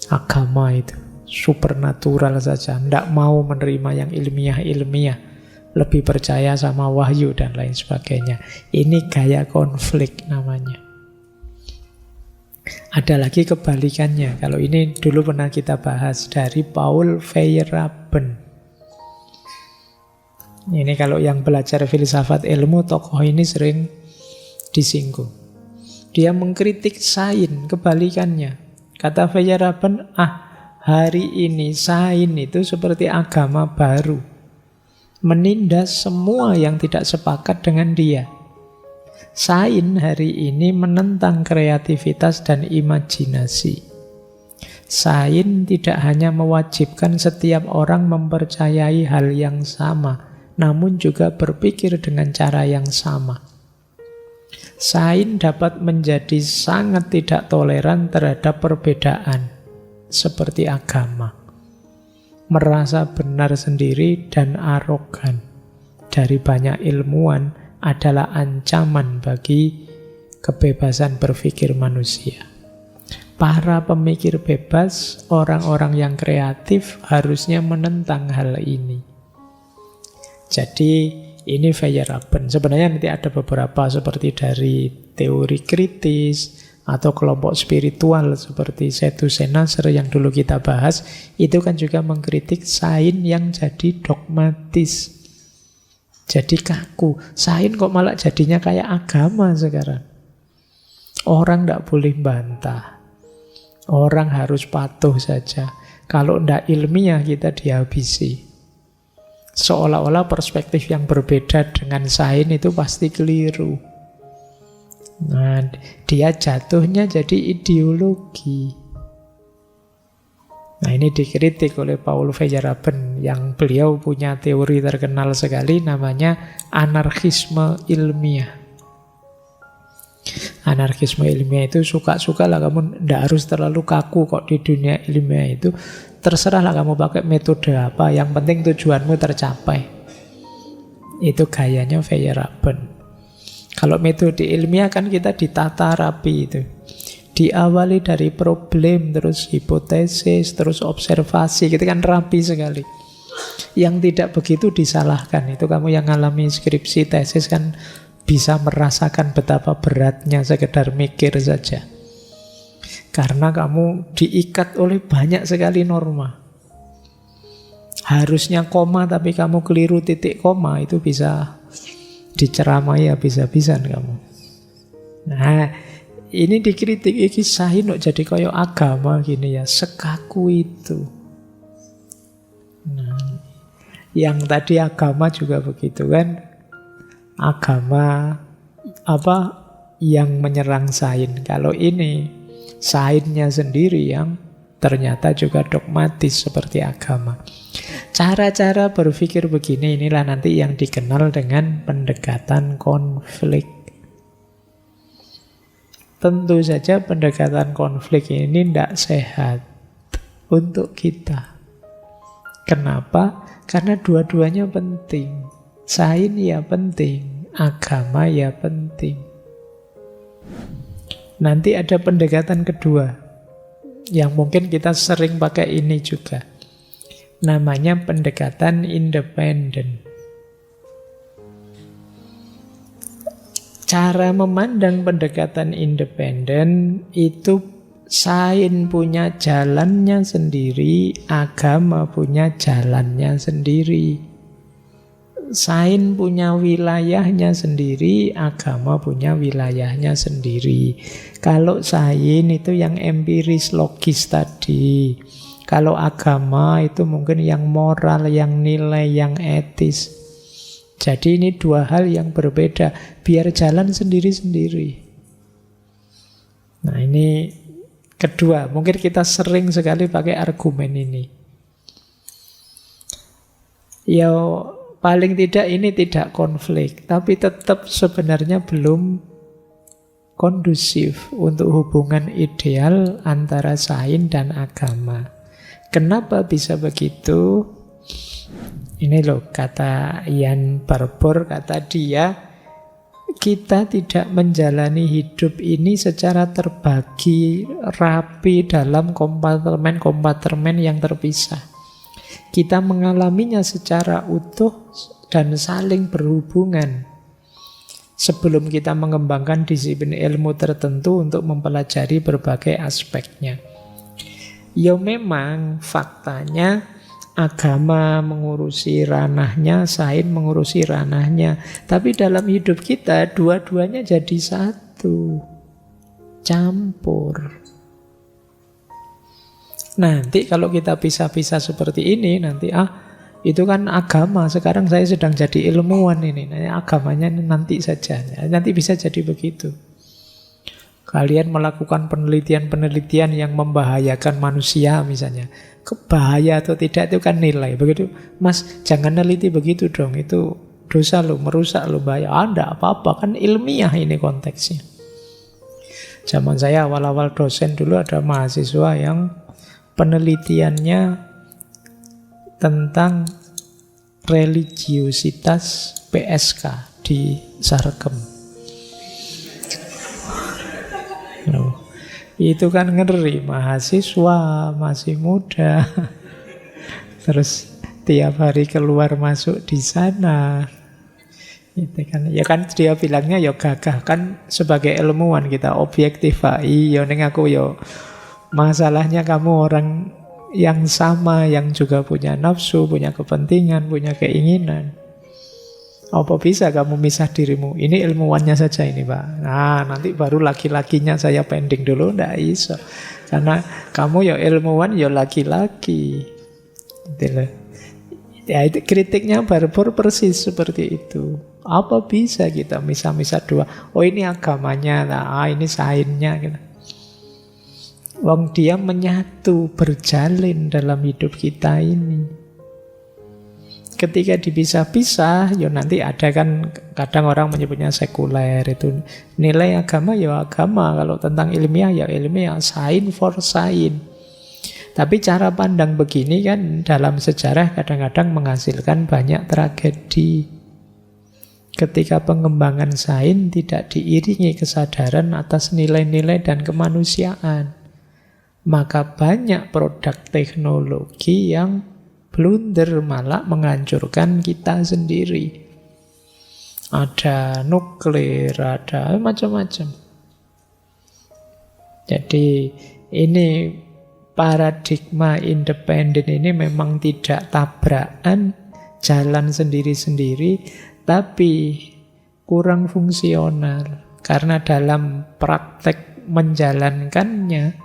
Agama itu supernatural saja, tidak mau menerima yang ilmiah-ilmiah, lebih percaya sama wahyu dan lain sebagainya. Ini gaya konflik namanya. Ada lagi kebalikannya. Kalau ini dulu pernah kita bahas dari Paul Feyerabend. Ini kalau yang belajar filsafat ilmu, tokoh ini sering disinggung. Dia mengkritik sains, kebalikannya. Kata Feyerabend, hari ini sains itu seperti agama baru, menindas semua yang tidak sepakat dengan dia. Sains hari ini menentang kreativitas dan imajinasi. Sains tidak hanya mewajibkan setiap orang mempercayai hal yang sama, namun juga berpikir dengan cara yang sama. Sains dapat menjadi sangat tidak toleran terhadap perbedaan, seperti agama. Merasa benar sendiri dan arogan dari banyak ilmuwan adalah ancaman bagi kebebasan berpikir manusia. Para pemikir bebas, orang-orang yang kreatif harusnya menentang hal ini. Jadi ini Feyerabend. Sebenarnya nanti ada beberapa seperti dari teori kritis atau kelompok spiritual seperti Setu Senasar yang dulu kita bahas, itu kan juga mengkritik sains yang jadi dogmatis, jadi kaku. Sains kok malah jadinya kayak agama sekarang. Orang tidak boleh bantah, orang harus patuh saja. Kalau tidak ilmiah kita dihabisi. Seolah-olah perspektif yang berbeda dengan sains itu pasti keliru. Nah, dia jatuhnya jadi ideologi. Nah, ini dikritik oleh Paul Feyerabend yang beliau punya teori terkenal sekali namanya anarkisme ilmiah. Anarkisme ilmiah itu suka-suka lah, kamu tidak harus terlalu kaku kok di dunia ilmiah itu. Terserahlah kamu pakai metode apa, yang penting tujuanmu tercapai. Itu gayanya Feyerabend. Kalau metode ilmiah kan kita ditata rapi itu. Diawali dari problem, terus hipotesis, terus observasi, gitu kan rapi sekali. Yang tidak begitu disalahkan. Itu kamu yang ngalami skripsi, tesis kan bisa merasakan betapa beratnya sekedar mikir saja. Karena kamu diikat oleh banyak sekali norma. Harusnya koma tapi kamu keliru titik koma, itu bisa diceramai habis-habisan kamu. Nah, ini dikritik, ini sahin kok jadi kayak agama gini ya, sekaku itu. Nah, yang tadi agama juga begitu kan. Agama apa yang menyerang sains. Kalau ini sainsnya sendiri yang ternyata juga dogmatis seperti agama. Cara-cara berpikir begini inilah nanti yang dikenal dengan pendekatan konflik. Tentu saja pendekatan konflik ini tidak sehat untuk kita. Kenapa? Karena dua-duanya penting. Sains ya penting, agama ya penting. Nanti ada pendekatan kedua yang mungkin kita sering pakai ini juga. Namanya pendekatan independen. Cara memandang pendekatan independen itu sains punya jalannya sendiri, agama punya jalannya sendiri. Sains punya wilayahnya sendiri, agama punya wilayahnya sendiri. Kalau sains itu yang empiris logis tadi. Kalau agama itu mungkin yang moral, yang nilai, yang etis. Jadi ini dua hal yang berbeda. Biar jalan sendiri-sendiri. Nah ini kedua. Mungkin kita sering sekali pakai argumen ini. Ya paling tidak ini tidak konflik. Tapi tetap sebenarnya belum kondusif untuk hubungan ideal antara sains dan agama. Kenapa bisa begitu? Ini loh kata Ian Barbour, kata dia, kita tidak menjalani hidup ini secara terbagi rapi dalam kompartemen-kompartemen yang terpisah. Kita mengalaminya secara utuh dan saling berhubungan. Sebelum kita mengembangkan disiplin ilmu tertentu untuk mempelajari berbagai aspeknya. Ya memang faktanya agama mengurusi ranahnya, sains mengurusi ranahnya. Tapi dalam hidup kita dua-duanya jadi satu. Campur. Nanti kalau kita pisah-pisah seperti ini, nanti itu kan agama. Sekarang saya sedang jadi ilmuwan ini. Nah, agamanya nanti saja. Nanti bisa jadi begitu. Kalian melakukan penelitian-penelitian yang membahayakan manusia misalnya. Bahaya atau tidak itu kan nilai. Begitu, Mas jangan neliti begitu dong. Itu dosa lo, merusak lo, bahaya. Enggak apa-apa, kan ilmiah ini konteksnya. Zaman saya awal-awal dosen dulu ada mahasiswa yang penelitiannya tentang religiositas PSK di Sarkem. Itu kan ngeri, mahasiswa masih muda. Terus tiap hari keluar masuk di sana. Itu kan, ya kan dia bilangnya ya gagah kan sebagai ilmuwan kita objektif ya ning aku ya masalahnya kamu orang yang sama yang juga punya nafsu, punya kepentingan, punya keinginan. Apa bisa kamu misah dirimu? Ini ilmuwannya saja ini, Pak. Nah, nanti baru laki-lakinya saya pending dulu, ndak iso. Karena kamu ya ilmuwan ya laki-laki. Gitu loh. Ya itu kritiknya Barbour persis seperti itu. Apa bisa kita misah-misah dua? Oh ini agamanya, nah ini sainsnya gitu. Wong dia menyatu, berjalin dalam hidup kita ini. Ketika dipisah-pisah, ya nanti ada kan kadang orang menyebutnya sekuler itu. Nilai agama ya agama, kalau tentang ilmiah ya ilmiah, science for science. Tapi cara pandang begini kan dalam sejarah kadang-kadang menghasilkan banyak tragedi. Ketika pengembangan sains tidak diiringi kesadaran atas nilai-nilai dan kemanusiaan, maka banyak produk teknologi yang blunder malah menghancurkan kita sendiri. Ada nuklir, ada macam-macam. Jadi ini paradigma independen ini memang tidak tabrakan, jalan sendiri-sendiri, tapi kurang fungsional. Karena dalam praktek menjalankannya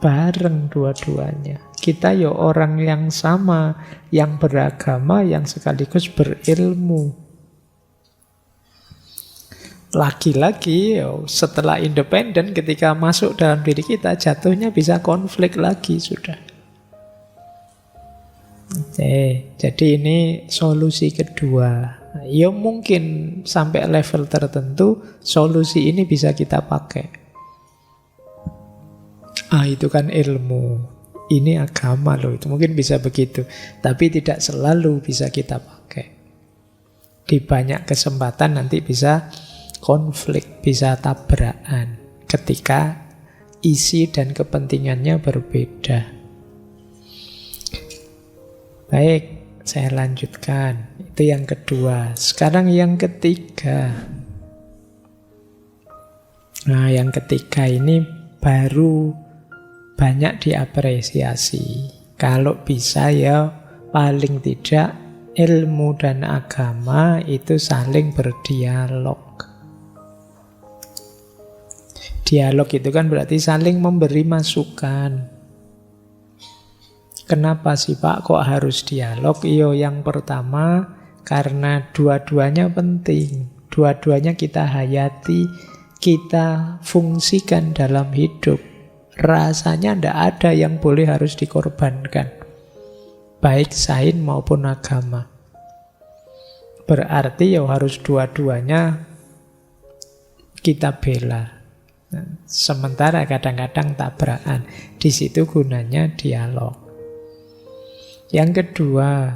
bareng dua-duanya. Kita ya orang yang sama, yang beragama, yang sekaligus berilmu. Lagi-lagi setelah independen ketika masuk dalam diri kita jatuhnya bisa konflik lagi sudah. Jadi ini solusi kedua. Ya mungkin sampai level tertentu solusi ini bisa kita pakai. Itu kan ilmu. Ini agama loh, itu mungkin bisa begitu. Tapi tidak selalu bisa kita pakai. Di banyak kesempatan nanti bisa konflik, bisa tabrakan ketika isi dan kepentingannya berbeda. Baik, saya lanjutkan. Itu yang kedua. Sekarang yang ketiga. Nah, yang ketiga ini baru banyak diapresiasi. Kalau bisa ya paling tidak ilmu dan agama itu saling berdialog. Dialog itu kan berarti saling memberi masukan. Kenapa sih Pak kok harus dialog? Yang pertama karena dua-duanya penting. Dua-duanya kita hayati, kita fungsikan dalam hidup. Rasanya tidak ada yang boleh harus dikorbankan. Baik sains maupun agama. Berarti harus dua-duanya kita bela. Sementara kadang-kadang tabrakan. Di situ gunanya dialog. Yang kedua,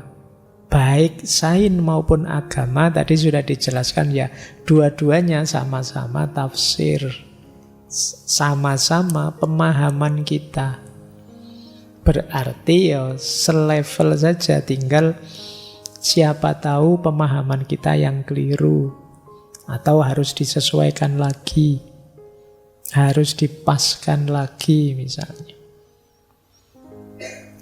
baik sains maupun agama tadi sudah dijelaskan ya, dua-duanya sama-sama tafsir, sama-sama pemahaman kita. Berarti selevel saja, tinggal siapa tahu pemahaman kita yang keliru atau harus disesuaikan lagi, harus dipaskan lagi misalnya.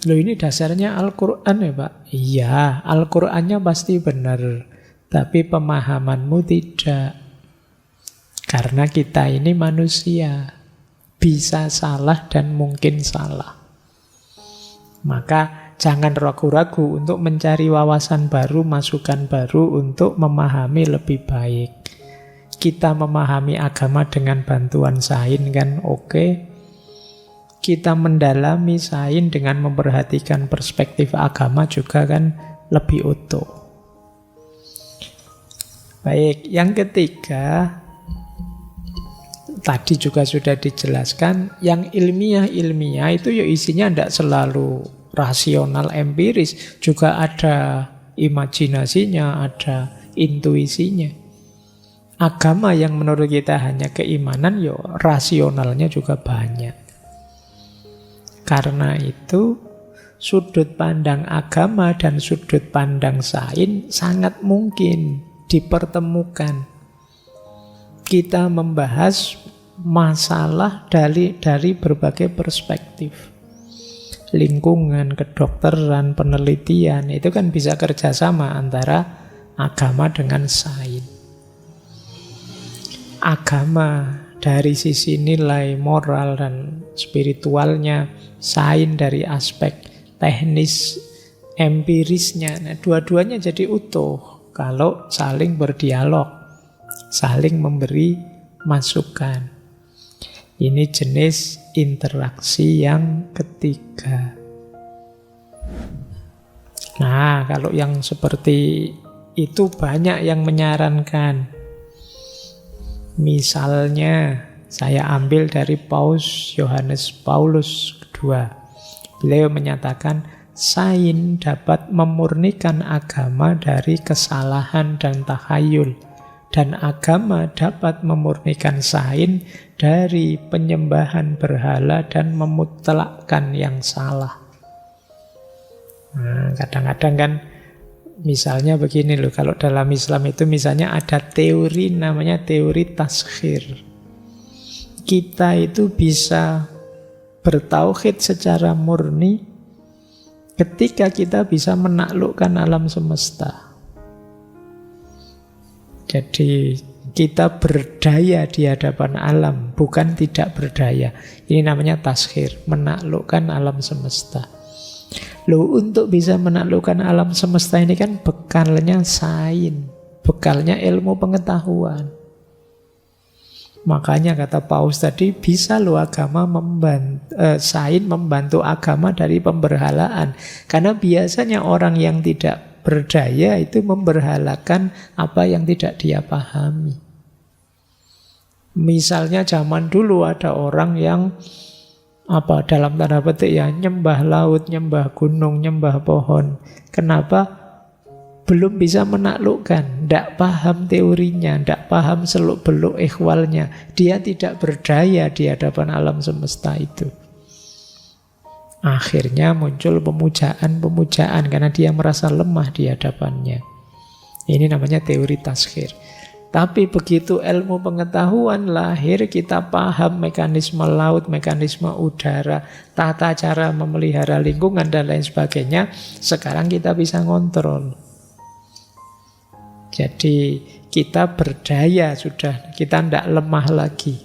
Loh ini dasarnya Al-Quran ya Pak? Iya, Al-Qurannya pasti benar, tapi pemahamanmu tidak. Karena kita ini manusia, bisa salah dan mungkin salah. Maka jangan ragu-ragu untuk mencari wawasan baru, masukan baru untuk memahami lebih baik. Kita memahami agama dengan bantuan sains kan oke. Kita mendalami sains dengan memperhatikan perspektif agama juga kan lebih utuh. Baik, yang ketiga, tadi juga sudah dijelaskan, yang ilmiah itu ya isinya tidak selalu rasional empiris, juga ada imajinasinya, ada intuisinya. Agama yang menurut kita hanya keimanan, ya rasionalnya juga banyak. Karena itu sudut pandang agama dan sudut pandang sains sangat mungkin dipertemukan. Kita membahas masalah dari berbagai perspektif. Lingkungan, kedokteran, penelitian, itu kan bisa kerjasama antara agama dengan sains. Agama dari sisi nilai moral dan spiritualnya, sains dari aspek teknis empirisnya. Nah, dua-duanya jadi utuh kalau saling berdialog, saling memberi masukan. Ini jenis interaksi yang ketiga. Nah, kalau yang seperti itu banyak yang menyarankan. Misalnya, saya ambil dari Paus Yohanes Paulus II. Beliau menyatakan, sains dapat memurnikan agama dari kesalahan dan takhayul. Dan agama dapat memurnikan sains dari penyembahan berhala dan memutlakkan yang salah. Nah, kadang-kadang kan misalnya begini loh, kalau dalam Islam itu misalnya ada teori namanya teori taskhir. Kita itu bisa bertauhid secara murni ketika kita bisa menaklukkan alam semesta. Jadi kita berdaya di hadapan alam, bukan tidak berdaya. Ini namanya taskhir, menaklukkan alam semesta. Loh, untuk bisa menaklukkan alam semesta ini kan bekalnya sains, bekalnya ilmu pengetahuan. Makanya kata Paus tadi, bisa loh agama sains membantu agama dari pemberhalaan. Karena biasanya orang yang tidak berdaya itu memberhalakan apa yang tidak dia pahami. Misalnya zaman dulu ada orang yang dalam tanda petik ya, nyembah laut, nyembah gunung, nyembah pohon. Kenapa? Belum bisa menaklukkan, tidak paham teorinya, tidak paham seluk-beluk ihwalnya. Dia tidak berdaya di hadapan alam semesta itu. Akhirnya muncul pemujaan karena dia merasa lemah di hadapannya. Ini namanya teori taskhir. Tapi begitu ilmu pengetahuan lahir, kita paham mekanisme laut, mekanisme udara, tata cara memelihara lingkungan dan lain sebagainya. Sekarang kita bisa ngontrol. Jadi kita berdaya sudah, kita tidak lemah lagi.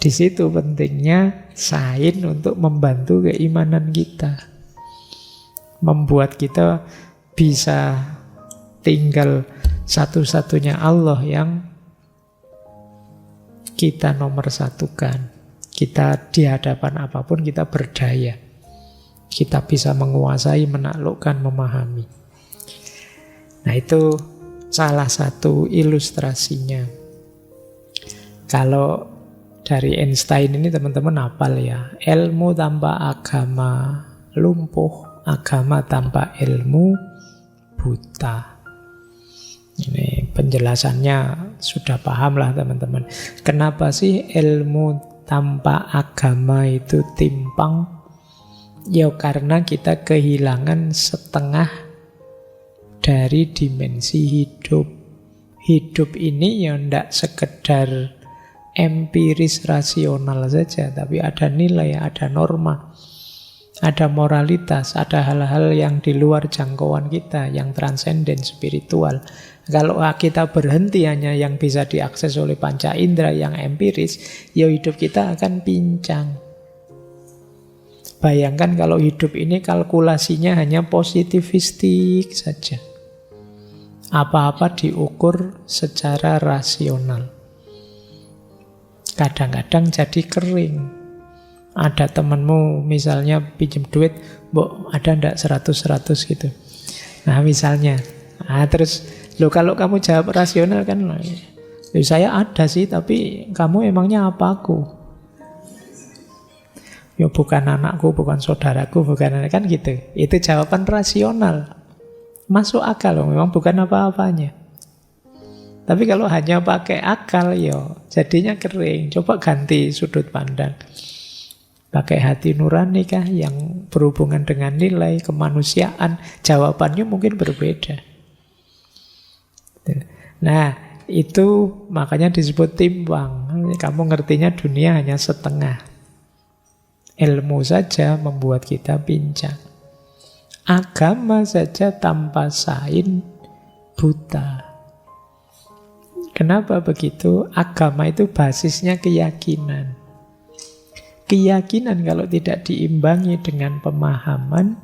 Di situ pentingnya sains untuk membantu keimanan kita. Membuat kita bisa tinggal satu-satunya Allah yang kita nomor satukan. Kita di hadapan apapun kita berdaya. Kita bisa menguasai, menaklukkan, memahami. Nah, itu salah satu ilustrasinya. Kalau dari Einstein ini teman-teman hafal ya, ilmu tanpa agama lumpuh, agama tanpa ilmu buta. Ini penjelasannya sudah paham lah teman-teman. Kenapa sih ilmu tanpa agama itu timpang? Ya karena kita kehilangan setengah dari dimensi hidup. Hidup ini ya tidak sekedar empiris rasional saja, tapi ada nilai, ada norma, ada moralitas, ada hal-hal yang di luar jangkauan kita, yang transenden, spiritual. Kalau kita berhenti hanya yang bisa diakses oleh panca indera, yang empiris, ya hidup kita akan pincang. Bayangkan kalau hidup ini kalkulasinya hanya positivistik saja. Apa-apa diukur secara rasional. Kadang-kadang jadi kering. Ada temanmu misalnya pinjam duit, Mbok ada ndak 100 gitu. Nah misalnya, terus lo kalau kamu jawab rasional kan, Saya ada sih, tapi kamu emangnya apa aku? Ya bukan anakku, bukan saudaraku, bukan kan gitu. Itu jawaban rasional. Masuk akal loh, memang bukan apa-apanya. Tapi kalau hanya pakai akal, ya jadinya kering. Coba ganti sudut pandang. Pakai hati nurani kah yang berhubungan dengan nilai kemanusiaan? Jawabannya mungkin berbeda. Nah, itu makanya disebut timbang. Kamu ngertinya dunia hanya setengah. Ilmu saja membuat kita pincang. Agama saja tanpa sain buta. Kenapa begitu? Agama itu basisnya keyakinan. Keyakinan kalau tidak diimbangi dengan pemahaman,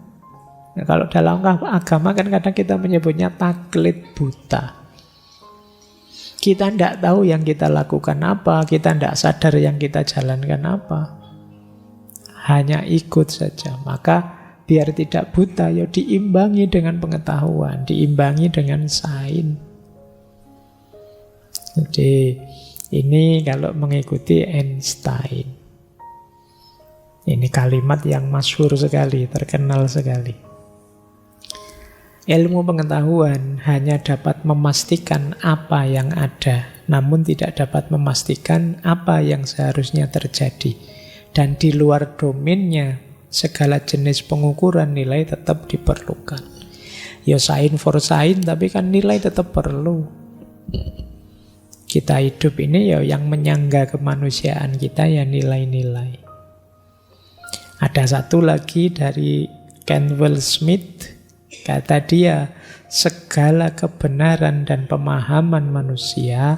nah kalau dalam agama kan kadang kita menyebutnya taklid buta. Kita tidak tahu yang kita lakukan apa, kita tidak sadar yang kita jalankan apa. Hanya ikut saja. Maka biar tidak buta, ya diimbangi dengan pengetahuan, diimbangi dengan sains. Jadi ini kalau mengikuti Einstein. Ini kalimat yang masyhur sekali, terkenal sekali. Ilmu pengetahuan hanya dapat memastikan apa yang ada, namun tidak dapat memastikan apa yang seharusnya terjadi. Dan di luar domainnya, segala jenis pengukuran nilai tetap diperlukan. Ya sains for sains, tapi kan nilai tetap perlu. Kita hidup ini ya yang menyangga kemanusiaan kita ya nilai-nilai. Ada satu lagi dari Cantwell Smith, kata dia, segala kebenaran dan pemahaman manusia,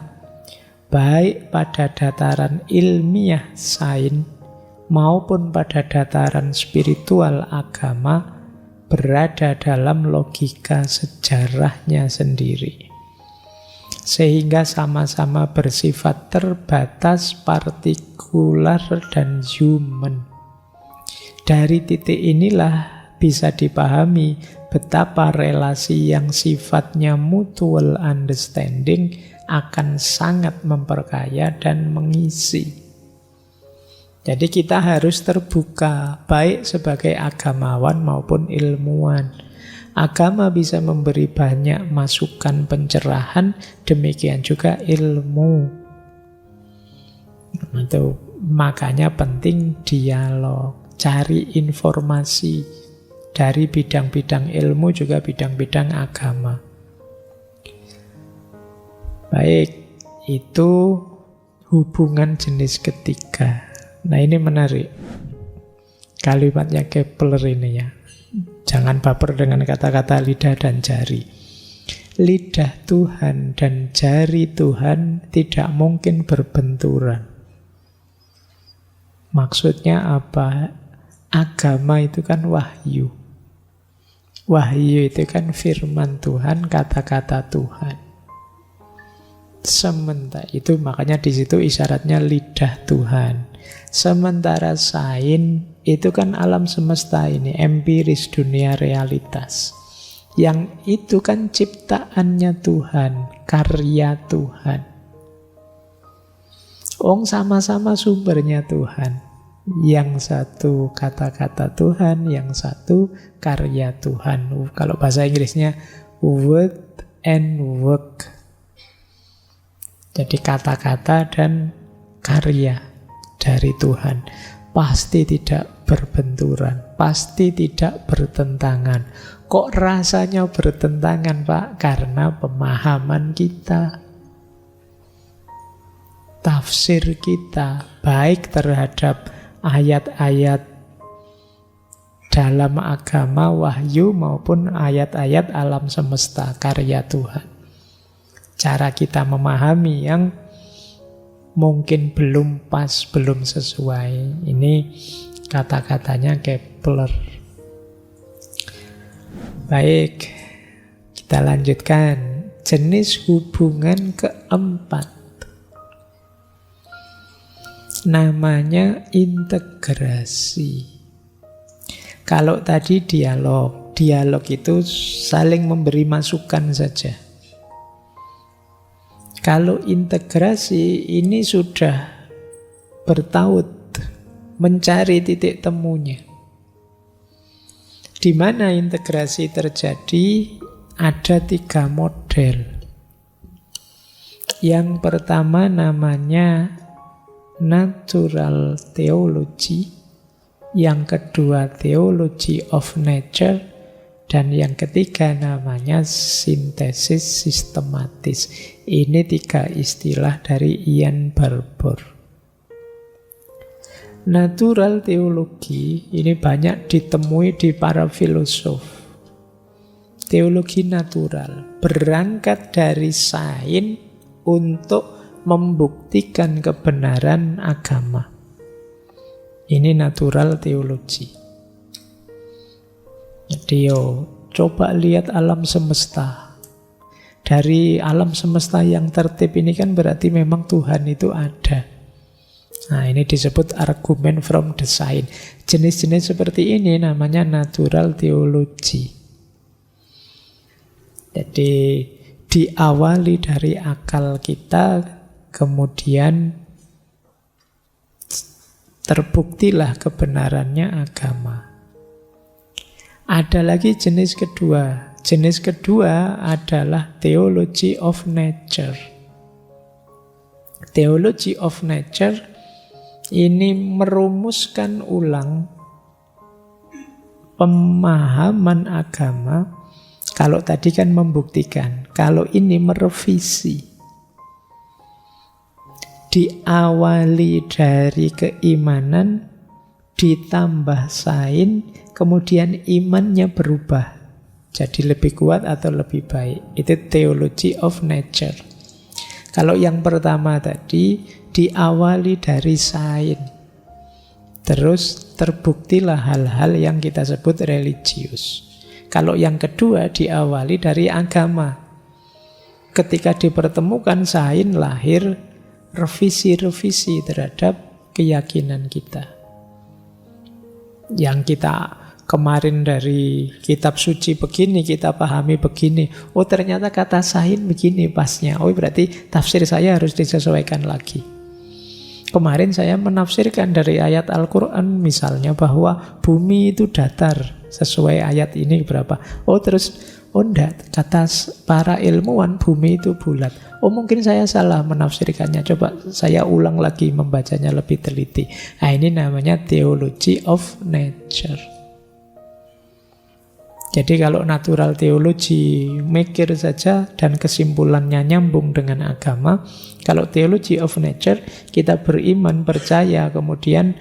baik pada dataran ilmiah sains maupun pada dataran spiritual agama, berada dalam logika sejarahnya sendiri. Sehingga sama-sama bersifat terbatas, partikular, dan human. Dari titik inilah bisa dipahami betapa relasi yang sifatnya mutual understanding akan sangat memperkaya dan mengisi. Jadi kita harus terbuka, baik sebagai agamawan maupun ilmuwan. Agama bisa memberi banyak masukan pencerahan, demikian juga ilmu. Itu makanya penting dialog. Cari informasi dari bidang-bidang ilmu juga bidang-bidang agama. Baik, itu hubungan jenis ketiga. Nah ini menarik. Kalimatnya Kepler ini ya. Jangan baper dengan kata-kata lidah dan jari. Lidah Tuhan dan jari Tuhan tidak mungkin berbenturan. Maksudnya apa? Agama itu kan wahyu. Wahyu itu kan firman Tuhan, kata-kata Tuhan. Sementara itu makanya di situ isyaratnya lidah Tuhan. Sementara sains itu kan alam semesta ini, empiris, dunia realitas. Yang itu kan ciptaannya Tuhan, karya Tuhan. Sama-sama sumbernya Tuhan. Yang satu kata-kata Tuhan, yang satu karya Tuhan. Kalau bahasa Inggrisnya word and work. Jadi kata-kata dan karya dari Tuhan pasti tidak berbenturan, pasti tidak bertentangan. Kok rasanya bertentangan, Pak? Karena pemahaman kita, tafsir kita, baik terhadap ayat-ayat dalam agama wahyu maupun ayat-ayat alam semesta karya Tuhan. Cara kita memahami yang mungkin belum pas, belum sesuai. Ini kata-katanya Kepler. Baik, kita lanjutkan. Jenis hubungan keempat. Namanya integrasi. Kalau tadi dialog itu saling memberi masukan saja. Kalau integrasi ini sudah bertaut mencari titik temunya. Di mana integrasi terjadi? Ada 3 model. Yang pertama namanya natural theology, yang kedua theology of nature, dan yang ketiga namanya sintesis sistematis. Ini 3 istilah dari Ian Barbour. Natural teologi ini banyak ditemui di para filosof. Teologi natural berangkat dari sains untuk membuktikan kebenaran agama. Ini natural teologi. Jadi coba lihat alam semesta. Dari alam semesta yang tertib ini kan berarti memang Tuhan itu ada. Nah, ini disebut argumen from the science. Jenis-jenis seperti ini namanya natural theology. Jadi diawali dari akal kita, kemudian terbuktilah kebenarannya agama. Ada lagi jenis kedua. Jenis kedua adalah theology of nature. Theology of nature ini merumuskan ulang pemahaman agama. Kalau tadi kan membuktikan, kalau ini merevisi. Diawali dari keimanan, ditambah sains, kemudian imannya berubah. Jadi lebih kuat atau lebih baik. Itu theology of nature. Kalau yang pertama tadi diawali dari sains, terus terbuktilah hal-hal yang kita sebut religius. Kalau yang kedua diawali dari agama. Ketika dipertemukan sains, lahir revisi-revisi terhadap keyakinan kita. Yang kita kemarin dari kitab suci begini, kita pahami begini. Oh ternyata kata sains begini pasnya. Oh berarti tafsir saya harus disesuaikan lagi. Kemarin saya menafsirkan dari ayat Al-Quran misalnya bahwa bumi itu datar. Sesuai ayat ini berapa. Oh terus, oh enggak, kata para ilmuwan bumi itu bulat. Oh mungkin saya salah menafsirkannya. Coba saya ulang lagi membacanya lebih teliti. Nah ini namanya theology of nature. Jadi kalau natural theology mikir saja dan kesimpulannya nyambung dengan agama. Kalau theology of nature kita beriman, percaya, kemudian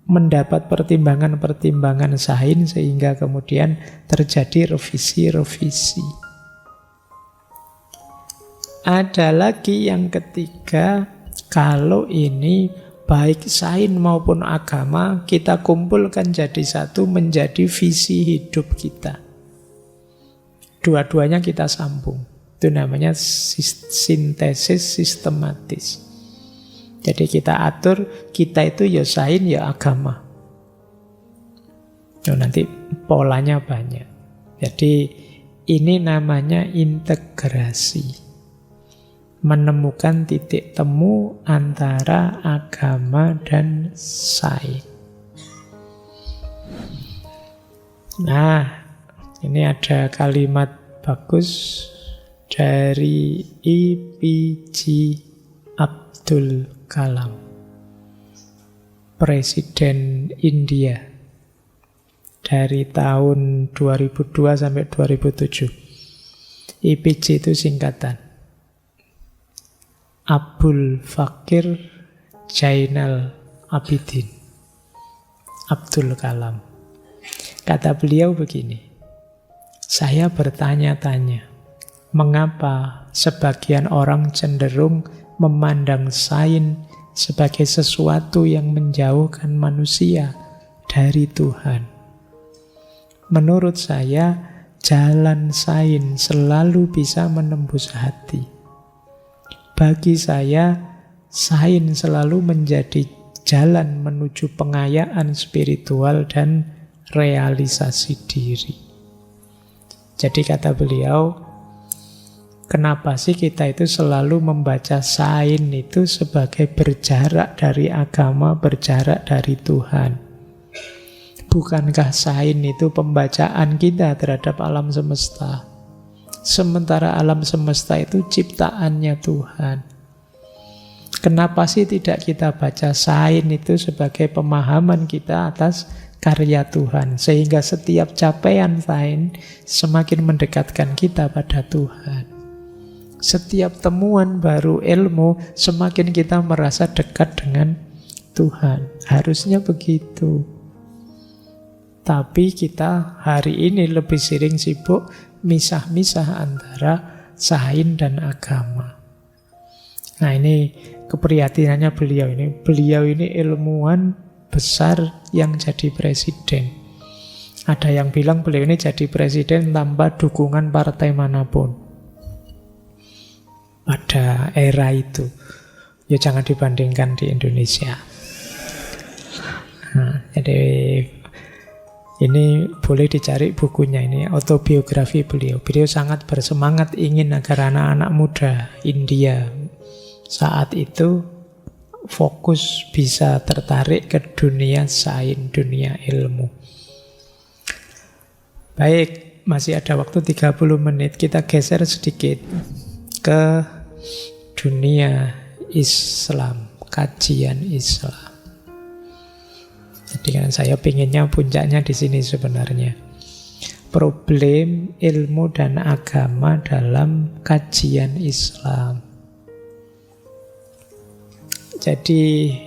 mendapat pertimbangan-pertimbangan sains sehingga kemudian terjadi revisi-revisi. Ada lagi yang ketiga, kalau ini baik sains maupun agama kita kumpulkan jadi satu menjadi visi hidup kita. Dua-duanya kita sambung. Itu namanya sintesis sistematis. Jadi kita atur, kita itu ya sains ya agama. Nanti polanya banyak. Jadi ini namanya integrasi. Menemukan titik temu antara agama dan sains. Nah, ini ada kalimat bagus dari IPJ Abdul Kalam, Presiden India dari tahun 2002 sampai 2007. IPJ itu singkatan Abdul Fakir Jainal Abidin Abdul Kalam. Kata beliau begini, saya bertanya-tanya, mengapa sebagian orang cenderung memandang sains sebagai sesuatu yang menjauhkan manusia dari Tuhan. Menurut saya, jalan sains selalu bisa menembus hati. Bagi saya, sains selalu menjadi jalan menuju pengayaan spiritual dan realisasi diri. Jadi kata beliau, Kenapa sih kita itu selalu membaca sains itu sebagai berjarak dari agama, berjarak dari Tuhan? Bukankah sains itu pembacaan kita terhadap alam semesta? Sementara alam semesta itu ciptaannya Tuhan. Kenapa sih tidak kita baca sains itu sebagai pemahaman kita atas karya Tuhan? Sehingga setiap capaian sains semakin mendekatkan kita pada Tuhan. Setiap temuan baru ilmu semakin kita merasa dekat dengan Tuhan. Harusnya begitu. Tapi kita hari ini lebih sering sibuk misah-misah antara sains dan agama. Nah, ini keprihatinannya beliau ini. Beliau ini ilmuwan besar yang jadi presiden. Ada yang bilang beliau ini jadi presiden tanpa dukungan partai manapun pada era itu. Ya jangan dibandingkan di Indonesia. Nah, jadi ini boleh dicari bukunya, ini autobiografi beliau. Beliau sangat bersemangat ingin agar anak-anak muda India saat itu fokus bisa tertarik ke dunia sains, dunia ilmu. Baik, masih ada waktu 30 menit. Kita geser sedikit ke dunia Islam, kajian Islam. Jadi kan saya pinginnya puncaknya di sini sebenarnya. Problem ilmu dan agama dalam kajian Islam. Jadi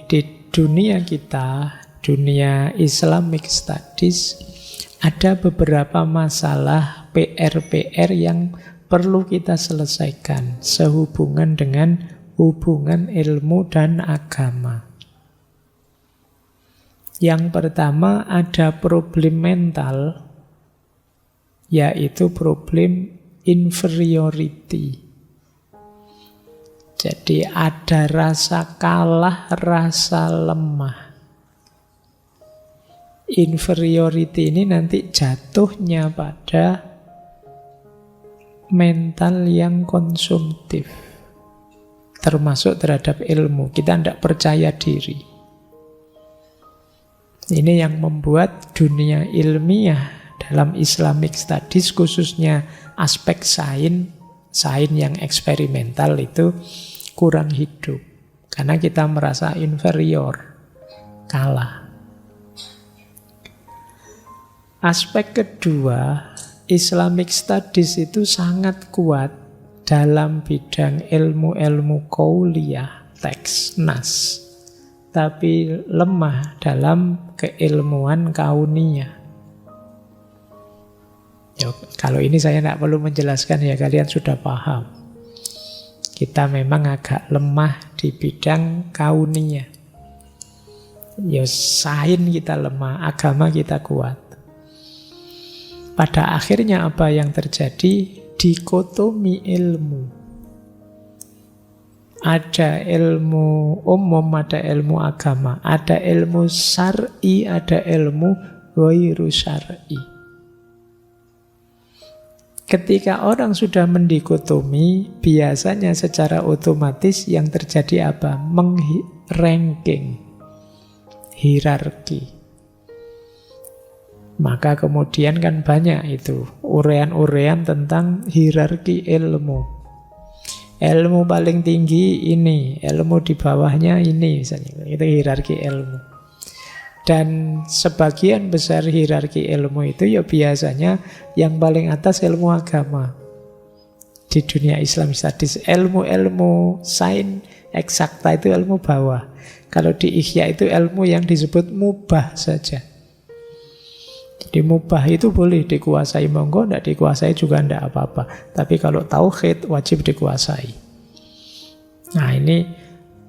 di dunia kita, dunia Islamic Studies, ada beberapa masalah PR-PR yang perlu kita selesaikan sehubungan dengan hubungan ilmu dan agama. Yang pertama ada problem mental, yaitu problem inferiority. Jadi ada rasa kalah, rasa lemah. Inferiority ini nanti jatuhnya pada mental yang konsumtif, termasuk terhadap ilmu. Kita tidak percaya diri. Ini yang membuat dunia ilmiah dalam Islamic Studies, khususnya aspek sains yang eksperimental itu kurang hidup. Karena kita merasa inferior, kalah. Aspek kedua, Islamic Studies itu sangat kuat dalam bidang ilmu-ilmu qauliyah, teks, nas. Tapi lemah dalam keilmuan kauniyah. Ya, kalau ini saya tidak perlu menjelaskan ya, kalian sudah paham. Kita memang agak lemah di bidang kauniyah. Ya, sains kita lemah, agama kita kuat. Pada akhirnya apa yang terjadi? Dikotomi ilmu. Ada ilmu umum, ada ilmu agama. Ada ilmu syar'i, ada ilmu ghairu syar'i. Ketika orang sudah mendikotomi, biasanya secara otomatis yang terjadi apa? Ranking, hierarki. Maka kemudian kan banyak itu urean-urean tentang hierarki ilmu. Ilmu paling tinggi ini, ilmu di bawahnya ini, misalnya. Itu hierarki ilmu. Dan sebagian besar hierarki ilmu itu ya biasanya yang paling atas ilmu agama. Di dunia Islam Studies, ilmu-ilmu sains eksakta itu ilmu bawah. Kalau di Ihya itu ilmu yang disebut mubah saja. Jadi mubah itu boleh dikuasai, monggo, tidak dikuasai juga tidak apa-apa. Tapi kalau tauhid wajib dikuasai. Nah ini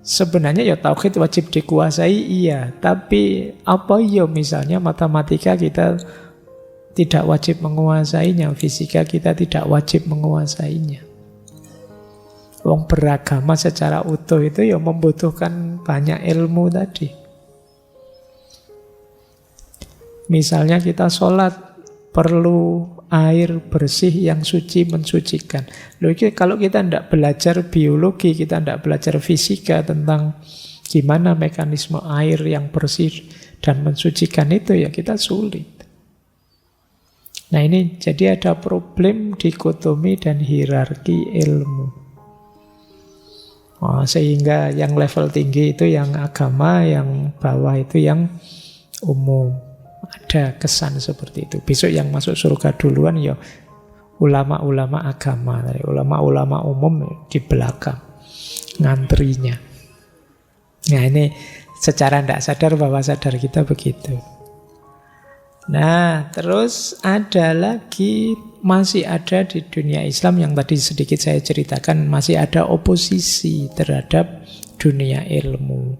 sebenarnya ya tauhid wajib dikuasai, iya. Tapi apa ya misalnya matematika kita tidak wajib menguasainya, fisika kita tidak wajib menguasainya. Wong beragama secara utuh itu ya membutuhkan banyak ilmu tadi. Misalnya kita sholat perlu air bersih yang suci mensucikan. Loh, kalau kita tidak belajar biologi, kita tidak belajar fisika tentang gimana mekanisme air yang bersih dan mensucikan itu, ya kita sulit. Nah ini jadi ada problem dikotomi dan hierarki ilmu. Sehingga yang level tinggi itu yang agama, yang bawah itu yang umum. Ada kesan seperti itu. Besok yang masuk surga duluan ya ulama-ulama agama, ulama-ulama umum di belakang ngantrinya. Nah ini secara tidak sadar bawah sadar kita begitu. Nah, terus ada lagi, masih ada di dunia Islam yang tadi sedikit saya ceritakan, masih ada oposisi terhadap dunia ilmu.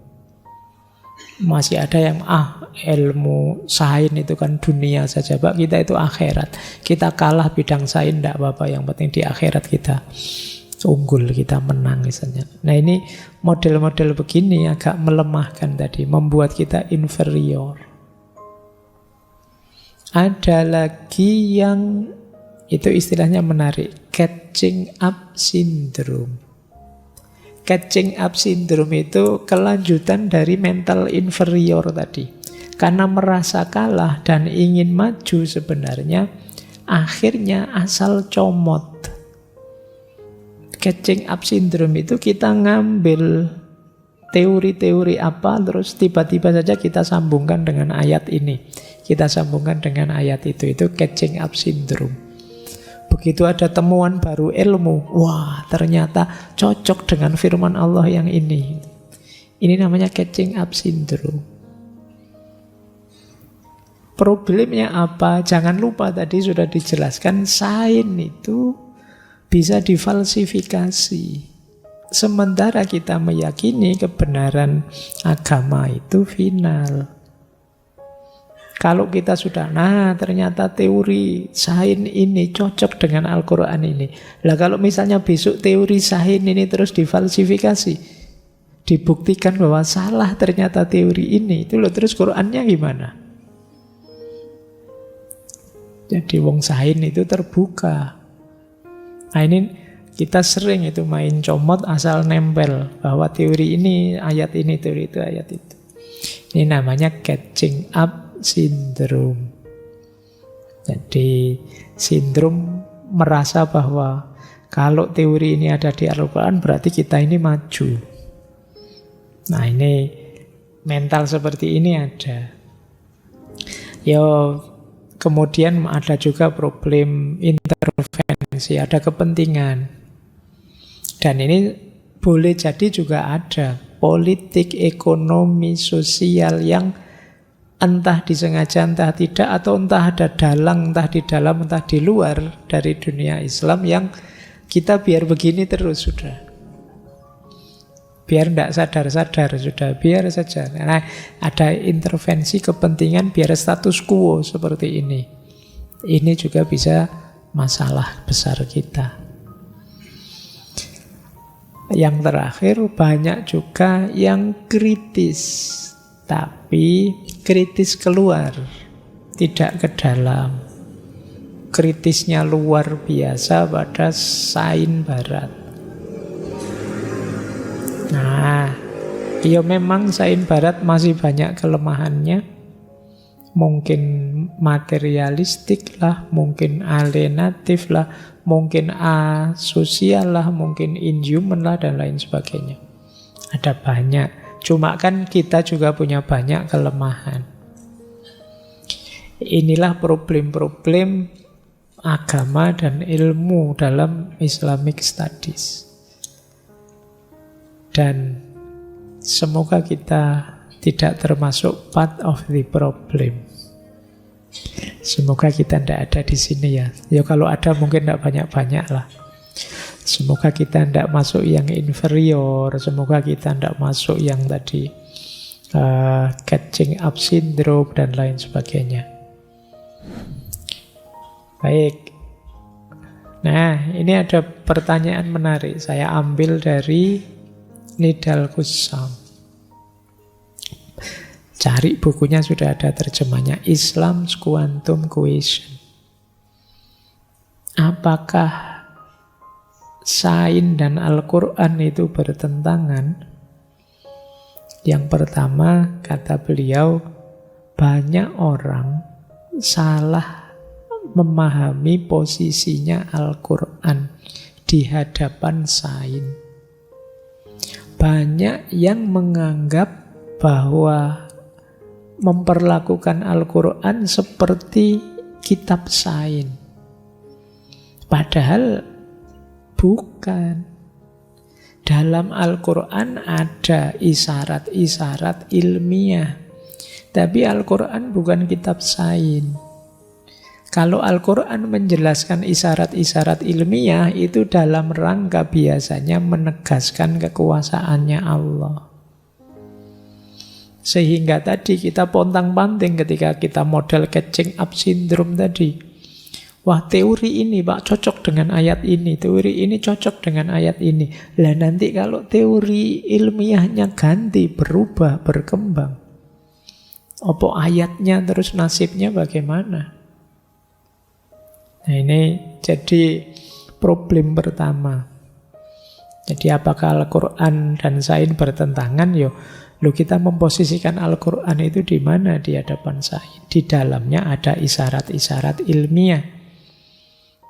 Masih ada yang, ilmu sains itu kan dunia saja, Pak, kita itu akhirat. Kita kalah bidang sains, tidak apa-apa, yang penting di akhirat kita unggul, kita menang misalnya. Nah ini model-model begini agak melemahkan tadi, membuat kita inferior. Ada lagi yang itu istilahnya menarik, catching up syndrome. Catching up syndrome itu kelanjutan dari mental inferior tadi. Karena merasa kalah dan ingin maju sebenarnya, akhirnya asal comot. Catching up syndrome itu kita ngambil teori-teori apa, terus tiba-tiba saja kita sambungkan dengan ayat ini. Kita sambungkan dengan ayat itu catching up syndrome. Begitu ada temuan baru ilmu, wah ternyata cocok dengan firman Allah yang ini. Ini namanya catching up syndrome. Problemnya apa? Jangan lupa tadi sudah dijelaskan, sains itu bisa difalsifikasi. Sementara kita meyakini kebenaran agama itu final. Kalau kita sudah, ternyata teori sains ini cocok dengan Al-Quran ini. Lah kalau misalnya besok teori sains ini terus difalsifikasi, dibuktikan bahwa salah ternyata teori ini, itu loh, terus Qurannya gimana? Jadi wong sains itu terbuka. Nah ini kita sering itu main comot asal nempel bahwa teori ini, ayat ini, teori itu, ayat itu. Ini namanya catching up syndrome. Jadi sindrom merasa bahwa kalau teori ini ada di Al-Quran berarti kita ini maju. Nah ini mental seperti ini ada. Kemudian ada juga problem intervensi, ada kepentingan. Dan ini boleh jadi juga ada politik, ekonomi, sosial yang entah disengaja, entah tidak, atau entah ada dalang, entah di dalam, entah di luar dari dunia Islam yang kita biar begini terus sudah. Biar tidak sadar-sadar sudah, biar saja. Nah, ada intervensi kepentingan biar status quo seperti ini. Ini juga bisa masalah besar kita. Yang terakhir, banyak juga yang kritis. Tapi kritis keluar, tidak ke dalam. Kritisnya luar biasa pada sains barat. Nah, memang sains barat masih banyak kelemahannya. Mungkin materialistik lah, mungkin alienatif lah, mungkin asosial lah, mungkin inhuman lah, dan lain sebagainya. Ada banyak. Cuma kan kita juga punya banyak kelemahan. Inilah problem-problem agama dan ilmu dalam Islamic Studies. Dan semoga kita tidak termasuk part of the problem. Semoga kita tidak ada di sini ya. Kalau ada mungkin tidak banyak-banyak lah. Semoga kita tidak masuk yang inferior. Semoga kita tidak masuk yang tadi catching up syndrome dan lain sebagainya. Baik. Nah, ini ada pertanyaan menarik. Saya ambil dari Nidal Qussam. Cari bukunya, sudah ada terjemahnya, Islam's Quantum Question. apakah sains dan Al-Quran itu bertentangan? Yang pertama, kata beliau, banyak orang salah memahami posisinya Al-Quran di hadapan sains. Banyak yang menganggap bahwa memperlakukan Al-Quran seperti kitab sains. Padahal bukan. Dalam Al-Quran ada isyarat-isyarat ilmiah. Tapi Al-Quran bukan kitab sains. Kalau Al-Quran menjelaskan isyarat-isyarat ilmiah, itu dalam rangka biasanya menegaskan kekuasaannya Allah. Sehingga tadi kita pontang-panting ketika kita model catching up syndrome tadi. Wah, teori ini Pak cocok dengan ayat ini, teori ini cocok dengan ayat ini. Lah nanti kalau teori ilmiahnya ganti, berubah, berkembang, apa ayatnya terus nasibnya bagaimana? Nah, ini jadi problem pertama. Jadi apakah Al-Quran dan sains bertentangan? Kita memposisikan Al-Quran itu di mana di hadapan sains? Di dalamnya ada isyarat-isyarat ilmiah.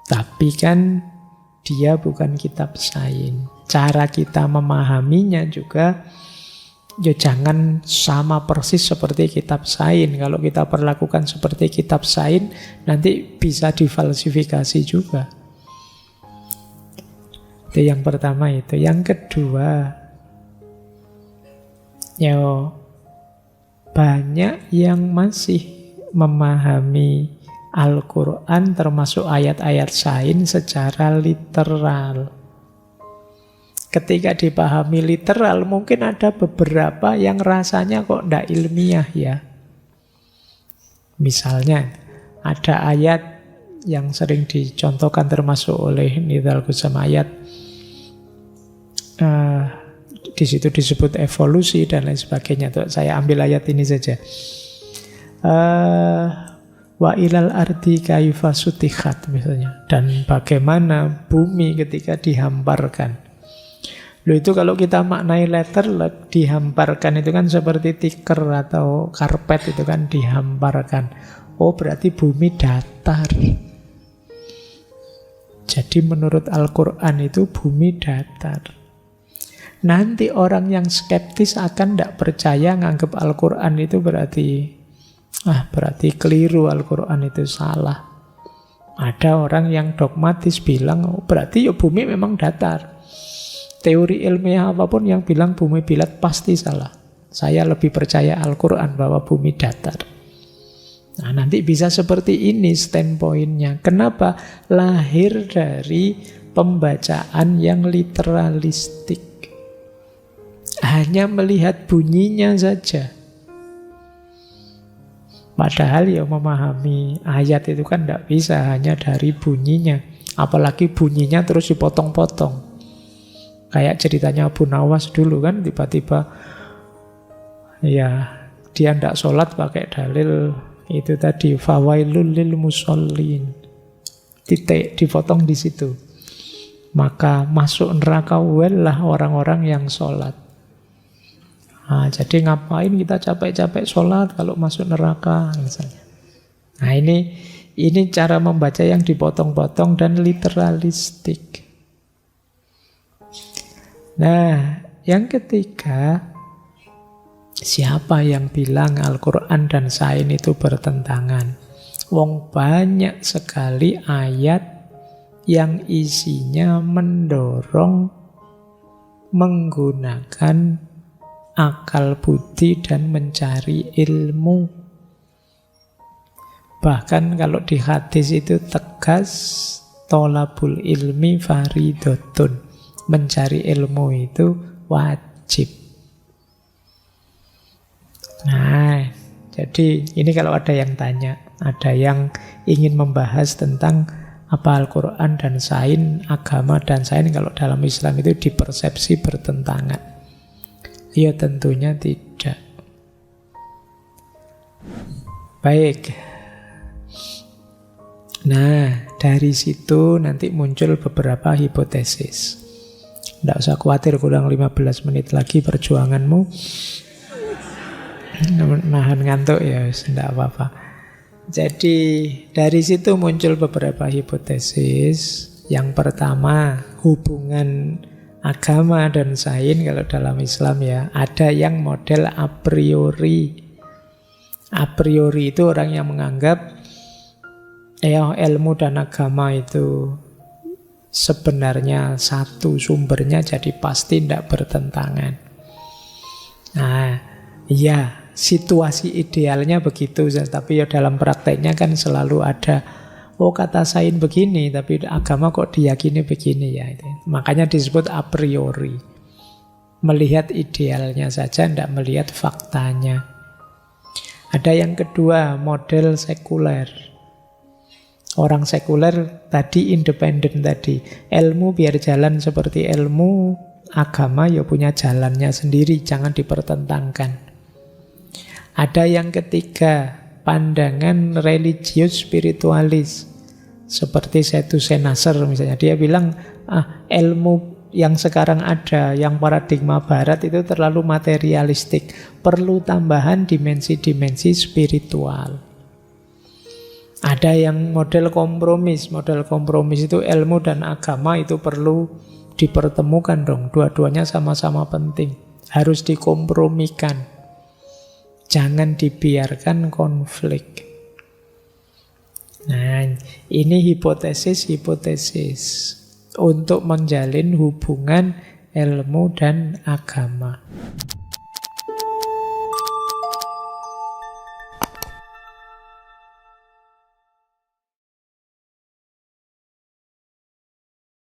Tapi kan dia bukan kitab sains. Cara kita memahaminya juga jangan sama persis seperti kitab sains. Kalau kita perlakukan seperti kitab sains, nanti bisa difalsifikasi juga. Itu yang pertama itu. Yang kedua, banyak yang masih memahami Al-Quran termasuk ayat-ayat sains secara literal. Ketika dipahami literal, mungkin ada beberapa yang rasanya kok tidak ilmiah ya. Misalnya, ada ayat yang sering dicontohkan termasuk oleh Nidal Ghusam, ayat di situ disebut evolusi dan lain sebagainya. Tuh, saya ambil ayat ini saja. Wa ilal ardi kaifa sutikhat misalnya. Dan bagaimana bumi ketika dihamparkan. Itu kalau kita maknai letterlek, dihamparkan itu kan seperti tikar atau karpet itu kan dihamparkan. Oh, berarti bumi datar. Jadi menurut Al-Quran itu bumi datar. Nanti orang yang skeptis akan tidak percaya, nganggap Al-Quran itu berarti keliru, Al-Quran itu salah. Ada orang yang dogmatis bilang, berarti bumi memang datar. Teori ilmiah apapun yang bilang bumi bulat pasti salah. Saya lebih percaya Al-Quran bahwa bumi datar. Nah, nanti bisa seperti ini standpointnya. Kenapa? Lahir dari pembacaan yang literalistik. Hanya melihat bunyinya saja. Padahal memahami ayat itu kan tidak bisa hanya dari bunyinya. Apalagi bunyinya terus dipotong-potong. Kayak ceritanya Abu Nawas dulu kan, tiba-tiba dia tidak sholat pakai dalil itu tadi, fawailul lil musallin, titik dipotong di situ. Maka masuk neraka lah orang-orang yang sholat. Nah, jadi ngapain kita capek-capek sholat kalau masuk neraka misalnya. Nah, ini cara membaca yang dipotong-potong dan literalistik. Nah, yang ketiga, siapa yang bilang Al-Quran dan sains itu bertentangan? Wong banyak sekali ayat yang isinya mendorong menggunakan akal budi dan mencari ilmu. Bahkan kalau di hadis itu tegas, tolabul ilmi faridotun. Mencari ilmu itu wajib. Nah, jadi ini kalau ada yang tanya, ada yang ingin membahas tentang apa Al-Quran dan sains, agama dan sains kalau dalam Islam itu dipersepsi bertentangan. Ya tentunya tidak. Baik. Nah, dari situ nanti muncul beberapa hipotesis. Tidak usah khawatir, kurang 15 menit lagi perjuanganmu. Nahan ngantuk ya, tidak apa-apa. Jadi dari situ muncul beberapa hipotesis. Yang pertama, hubungan agama dan sains kalau dalam Islam ya, ada yang model a priori. A priori itu orang yang menganggap ilmu dan agama itu sebenarnya satu sumbernya, jadi pasti tidak bertentangan. Nah, iya, situasi idealnya begitu, tapi ya dalam prakteknya kan selalu ada, kata sains begini, tapi agama kok diyakini begini ya. Itu. Makanya disebut a priori. Melihat idealnya saja, tidak melihat faktanya. Ada yang kedua, model sekuler. Orang sekuler tadi independen tadi. Ilmu biar jalan seperti ilmu, agama ya punya jalannya sendiri, jangan dipertentangkan. Ada yang ketiga, pandangan religius spiritualis. Seperti Sadduzai Nasr misalnya. Dia bilang, ilmu yang sekarang ada, yang paradigma barat itu terlalu materialistik. Perlu tambahan dimensi-dimensi spiritual. Ada yang model kompromis. Model kompromis itu ilmu dan agama itu perlu dipertemukan dong. Dua-duanya sama-sama penting. Harus dikompromikan. Jangan dibiarkan konflik. Nah, ini hipotesis-hipotesis untuk menjalin hubungan ilmu dan agama.